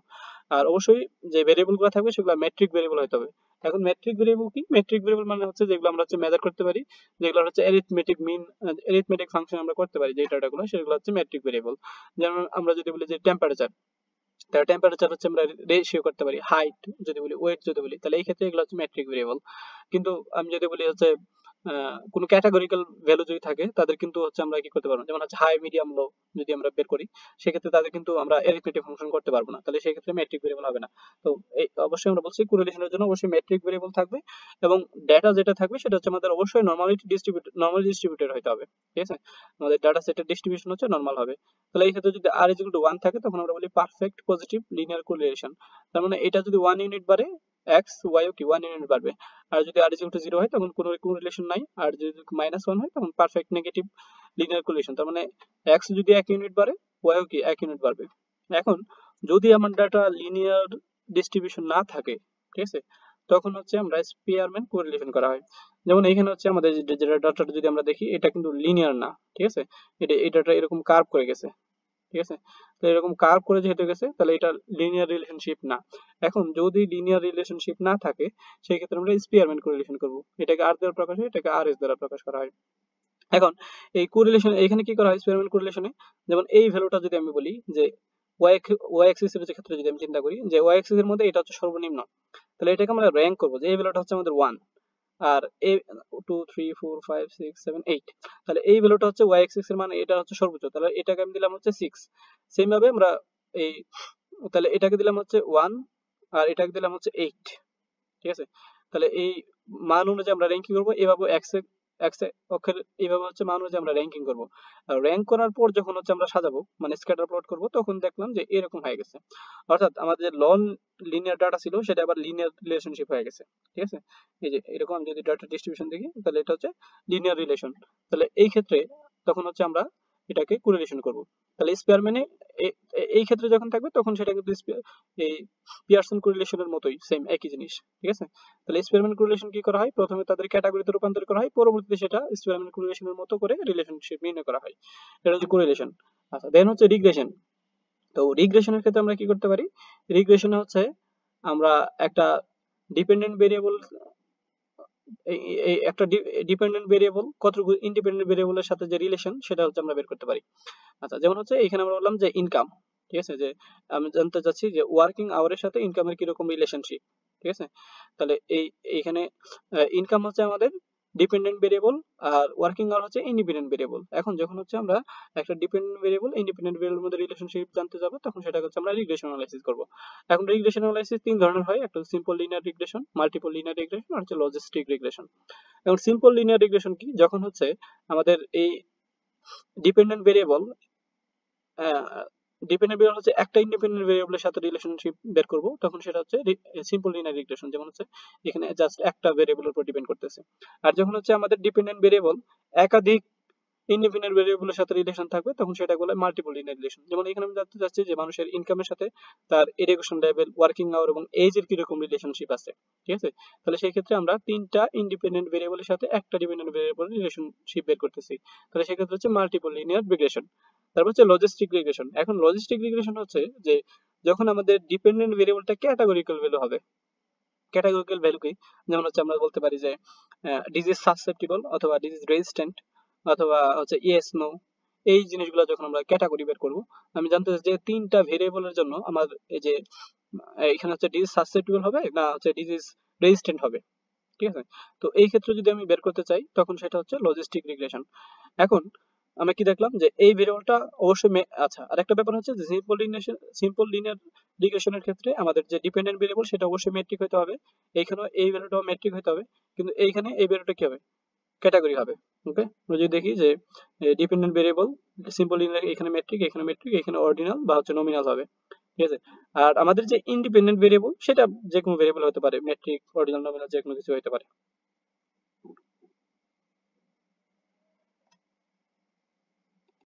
আর অবশ্যই যে ভেরিয়েবল গুলো থাকবে সেগুলো মেট্রিক ভেরিয়েবল হতে হবে। এখন মেট্রিক ভেরিয়েবল কি, মেট্রিক ভেরিয়েবল মানে হচ্ছে যেগুলো আমরা হচ্ছে মেজার করতে পারি, যেগুলো হচ্ছে অ্যারিথমেটিক মিন, অ্যারিথমেটিক ফাংশন আমরা করতে পারি যে ডাটাগুলো, সেগুলো হচ্ছে মেট্রিক ভেরিয়েবল। যেমন আমরা যদি বলি যে টেম্পারেচার, তাহলে টেম্পারেচার হচ্ছে আমরা রেশিও করতে পারি, হাইট যদি বলি, ওয়েট যদি বলি, তাহলে এই ক্ষেত্রে এগুলো হচ্ছে মেট্রিক ভেরিয়েবল। কিন্তু আমি যদি বলি হচ্ছে কোনো ক্যাটাগরিক্যাল ভ্যালু যদি থাকে তাদের কিন্তু হচ্ছে আমরা কি করতে পারবো, যেমন হচ্ছে হাই মিডিয়াম লো যদি আমরা বের করি সেক্ষেত্রে তাদের কিন্তু আমরা অ্যারিথমেটিক ফাংশন করতে পারবো না, তাহলে সেই ক্ষেত্রে মেট্রিক ভেরিয়েবল হবে না। তো এই অবশ্যই আমরা বলছি কোরিলেশনের জন্য অবশ্যই মেট্রিক ভেরিয়েবল থাকবে, এবং ডেটা যেটা থাকবে সেটা হচ্ছে আমাদের অবশ্যই নর্মালি ডিস্ট্রিবিউটেড হতে হবে, ঠিক আছে। আমাদের ডাটা সেটের ডিস্ট্রিবিউশন হচ্ছে নর্মাল হবে। তাহলে এই ক্ষেত্রে যদি আর ইজ ইকুয়াল টু 1 থাকে তখন আমরা বলি পারফেক্ট পজিটিভ লিনিয়ার কোরিলেশন। তার মানে এটা যদি 1 ইউনিট বাড়ে এক্স ওয়াইও কি 1 ইউনিট বাড়বে। আর যদি আর ইজ ইকুয়াল টু 0 হয় তখন কোনো কোরিলেশন নাই, আর যদি -1 হয় তখন পারফেক্ট নেগেটিভ লিনিয়ার কোরিলেশন। তার মানে এক্স যদি 1 ইউনিট বাড়ে ওয়াইও কি 1 ইউনিট বাড়বে। এখন যদি আমার ডাটা লিনিয়ার ডিস্ট্রিবিউশন না থাকে, ঠিক আছে, তখন হচ্ছে আমরা স্পিয়ারম্যান কোরিলেশন করা হয়। যেমন এখানে হচ্ছে আমাদের যে ডাটাটা যদি আমরা দেখি এটা কিন্তু লিনিয়ার না, ঠিক আছে, এই ডাটা এরকম কার্ভ করে গেছে, ঠিক আছে। তো এরকম কার্ভ করে যেহেতু গেছে তাহলে এটা লিনিয়ার রিলেশনশিপ না। এখন যদি লিনিয়ার রিলেশনশিপ না থাকে সেই ক্ষেত্রে আমরা স্পিয়ারম্যান কোরিলেশন করব, এটাকে আর দ্বারা প্রকাশ হয়, এটাকে আর এস দ্বারা প্রকাশ করা হয়। এখন এই কোরিলেশন এখানে কি করা হয় স্পিয়ারম্যান কোরিলেশনে, যেমন এই ভ্যালুটা যদি আমি বলি যে ওয়াই অ্যাক্সিস এর ক্ষেত্রে যদি আমি চিন্তা করি যে ওয়াই অ্যাক্সিস এর মধ্যে এটা হচ্ছে সর্বনিম্ন, তাহলে এটাকে আমরা র্যাঙ্ক করব যে এই ভ্যালুটা হচ্ছে আমাদের 1, আর এ 2 3 4 5 6 7 8, তাহলে এই ভ্যালুটা হচ্ছে ওয়াই অ্যাক্সিস এর মানে এটা হচ্ছে সর্বোচ্চ, তাহলে এটাকে আমি দিলাম হচ্ছে 6। সেম ভাবে আমরা এই, তাহলে এটাকে দিলাম হচ্ছে 1 আর এটাকে দিলাম হচ্ছে 8, ঠিক আছে। তাহলে এই মান অনুযায়ী আমরা র্যাঙ্কিং করব, এভাবে এক্স এক্স অক্ষের এইভাবে হচ্ছে মান অনুযায়ী আমরা র্যাঙ্কিং করব। আর র্যাঙ্ক করার পর যখন হচ্ছে আমরা সাজাবো মানে স্ক্যাটার প্লট করব তখন দেখলাম যে এরকম হয়ে গেছে, অর্থাৎ আমাদের লন লিনিয়ার ডাটা ছিল সেটা আবার লিনিয়ার রিলেশনশিপ হয়ে গেছে, ঠিক আছে। এই যে এরকম আমি যদি ডাটা ডিস্ট্রিবিউশন দেখি তাহলে এটা হচ্ছে লিনিয়ার রিলেশন। তাহলে এই ক্ষেত্রে তখন হচ্ছে আমরা এটাকে কোরিলেশন করব। তাহলে স্পেয়ারম্যানে এই ক্ষেত্রে যখন থাকবে তখন সেটা কিন্তু এই পিয়ারসন কোরিলেশনের মতোই সেম একই জিনিস, ঠিক আছে। তাহলে স্পেয়ারম্যান কোরিলেশন কি করা হয়, প্রথমে তাদের ক্যাটাগরিতে রূপান্তর করা হয়, পরবর্তীতে সেটা স্পেয়ারম্যান কোরিলেশনের মতো করে রিলেশনশিপ নির্ণয় করা হয়। এটা হচ্ছে কোরিলেশন। আচ্ছা, দেন হচ্ছে রিগ্রেশন। তো রিগ্রেশনের ক্ষেত্রে আমরা কি করতে পারি, রিগ্রেশনে হচ্ছে আমরা একটা ডিপেন্ডেন্ট ভেরিয়েবল, এই একটা ডিপেন্ডেন্ট ভেরিয়েবল কতটুকু ইন্ডিপেন্ডেন্ট ভেরিয়েবলের সাথে যে রিলেশন সেটা হচ্ছে আমরা বের করতে পারি। আচ্ছা, যেমন হচ্ছে এখানে আমরা বললাম যে ইনকাম, ঠিক আছে, যে আমি জানতে চাচ্ছি যে ওয়ার্কিং আওয়ারের সাথে ইনকামের কিরকম রিলেশনশিপ, ঠিক আছে। তাহলে এইখানে ইনকাম হচ্ছে আমাদের ডিপেন্ডেন্ট ভেরিয়েবল আর ওয়ার্কিং আওয়ার হচ্ছে ইন্ডিপেন্ডেন্ট ভেরিয়েবল। এখন যখন হচ্ছে আমরা একটা ডিপেন্ডেন্ট ভেরিয়েবল ইন্ডিপেন্ডেন্ট ভেরিয়েবলের মধ্যে রিলেশনশিপ জানতে যাব, তখন সেটা হচ্ছে আমরা রিগ্রেশন অ্যানালাইসিস করব। এখন রিগ্রেশন অ্যানালাইসিস তিন ধরনের হয়, একটা simple linear regression, multiple linear regression আর হচ্ছে লজিস্টিক রিগ্রেশন। এখন সিম্পল লিনিয়ার রিগ্রেশন কি, যখন হচ্ছে আমাদের এই ডিপেন্ডেন্ট ভেরিয়েবল ডিপেন্ডেন্ট ভেরিয়েবল হচ্ছে একটা ইন্ডিপেন্ডেন্ট ভেরিয়েবলের সাথে রিলেশনশিপ বের করব, তখন সেটা হচ্ছে সিম্পল লিনিয়ার রিগ্রেশন, যেমন হচ্ছে এখানে জাস্ট একটা ভেরিয়েবলের উপর ডিপেন্ড করতেছে। আর যখন হচ্ছে আমাদের ডিপেন্ডেন্ট ভেরিয়েবল একাধিক ইন্ডিপেন্ডেন্ট ভেরিয়েবলের সাথে রিলেশন থাকবে, তখন সেটা বলে মাল্টিপল লিনিয়ার রিলেশন। যেমন এখানে আমি জানতে চাচ্ছি যে মানুষের ইনকামের সাথে তার এডুকেশন লেভেল, ওয়ার্কিং আওয়ার এবং এজ এর কিরকম রিলেশনশিপ আছে, ঠিক আছে। তাহলে সেই ক্ষেত্রে আমরা তিনটা ইন্ডিপেন্ডেন্ট ভেরিয়েবলের সাথে একটা ডিপেন্ডেন্ট ভেরিয়েবলের রিলেশনশিপ বের করতেছি, তাহলে সেক্ষেত্রে হচ্ছে মাল্টিপল লিনিয়ার রিগ্রেশন। তারপর হচ্ছে লজিস্টিক রিগ্রেশন। এখন লজিস্টিক রিগ্রেশন হচ্ছে যে যখন আমাদের ডিপেন্ডেন্ট ভেরিয়েবলটা ক্যাটাগরিক্যাল ভ্যালু হবে। ক্যাটাগরিক্যাল ভ্যালু কি, যেমন হচ্ছে আমরা বলতে পারি যে ডিজিজ সাসসেপ্টিবল অথবা ডিজিজ রেজিস্ট্যান্ট অথবা হচ্ছে ইয়েস নো, এই জিনিসগুলো যখন আমরা ক্যাটাগরি বের করব, আমি জানতে চাই যে তিনটা ভেরিয়েবলের জন্য আমার এই যে এখানে হচ্ছে ডিজিজ সাসসেপ্টিবল হবে না হচ্ছে ডিজিজ রেজিস্ট্যান্ট হবে, ঠিক আছে। তো এই ক্ষেত্রে যদি আমি বের করতে চাই, তখন সেটা হচ্ছে লজিস্টিক রিগ্রেশন। এখন আমরা কি দেখলাম যে এই ভেরিয়েবলটা অবশ্যই আচ্ছা, আরেকটা ব্যাপার হচ্ছে যে সিম্পল লিনিয়ার রিগ্রেশনের ক্ষেত্রে আমাদের যে ডিপেন্ডেন্ট ভেরিয়েবল সেটা অবশ্যই মেট্রিক হতে হবে, এইখানেও এই ভ্যালুটাও মেট্রিক হতে হবে, কিন্তু এইখানে এই ভ্যালুটা কি হবে, ক্যাটাগরি হবে। ওকে, আমরা যদি দেখি যে ডিপেন্ডেন্ট ভেরিয়েবল সিম্পল লিনিয়ার, এখানে মেট্রিক, এখানে মেট্রিক, এখানে অর্ডিনাল বা হচ্ছে নমিনাল হবে, ঠিক আছে। আর আমাদের যে ইন্ডিপেন্ডেন্ট ভেরিয়েবল সেটা যে কোনো ভেরিয়েবল হতে পারে, মেট্রিক, অর্ডিনাল, নমিনাল, যে কোনো কিছু হতে পারে।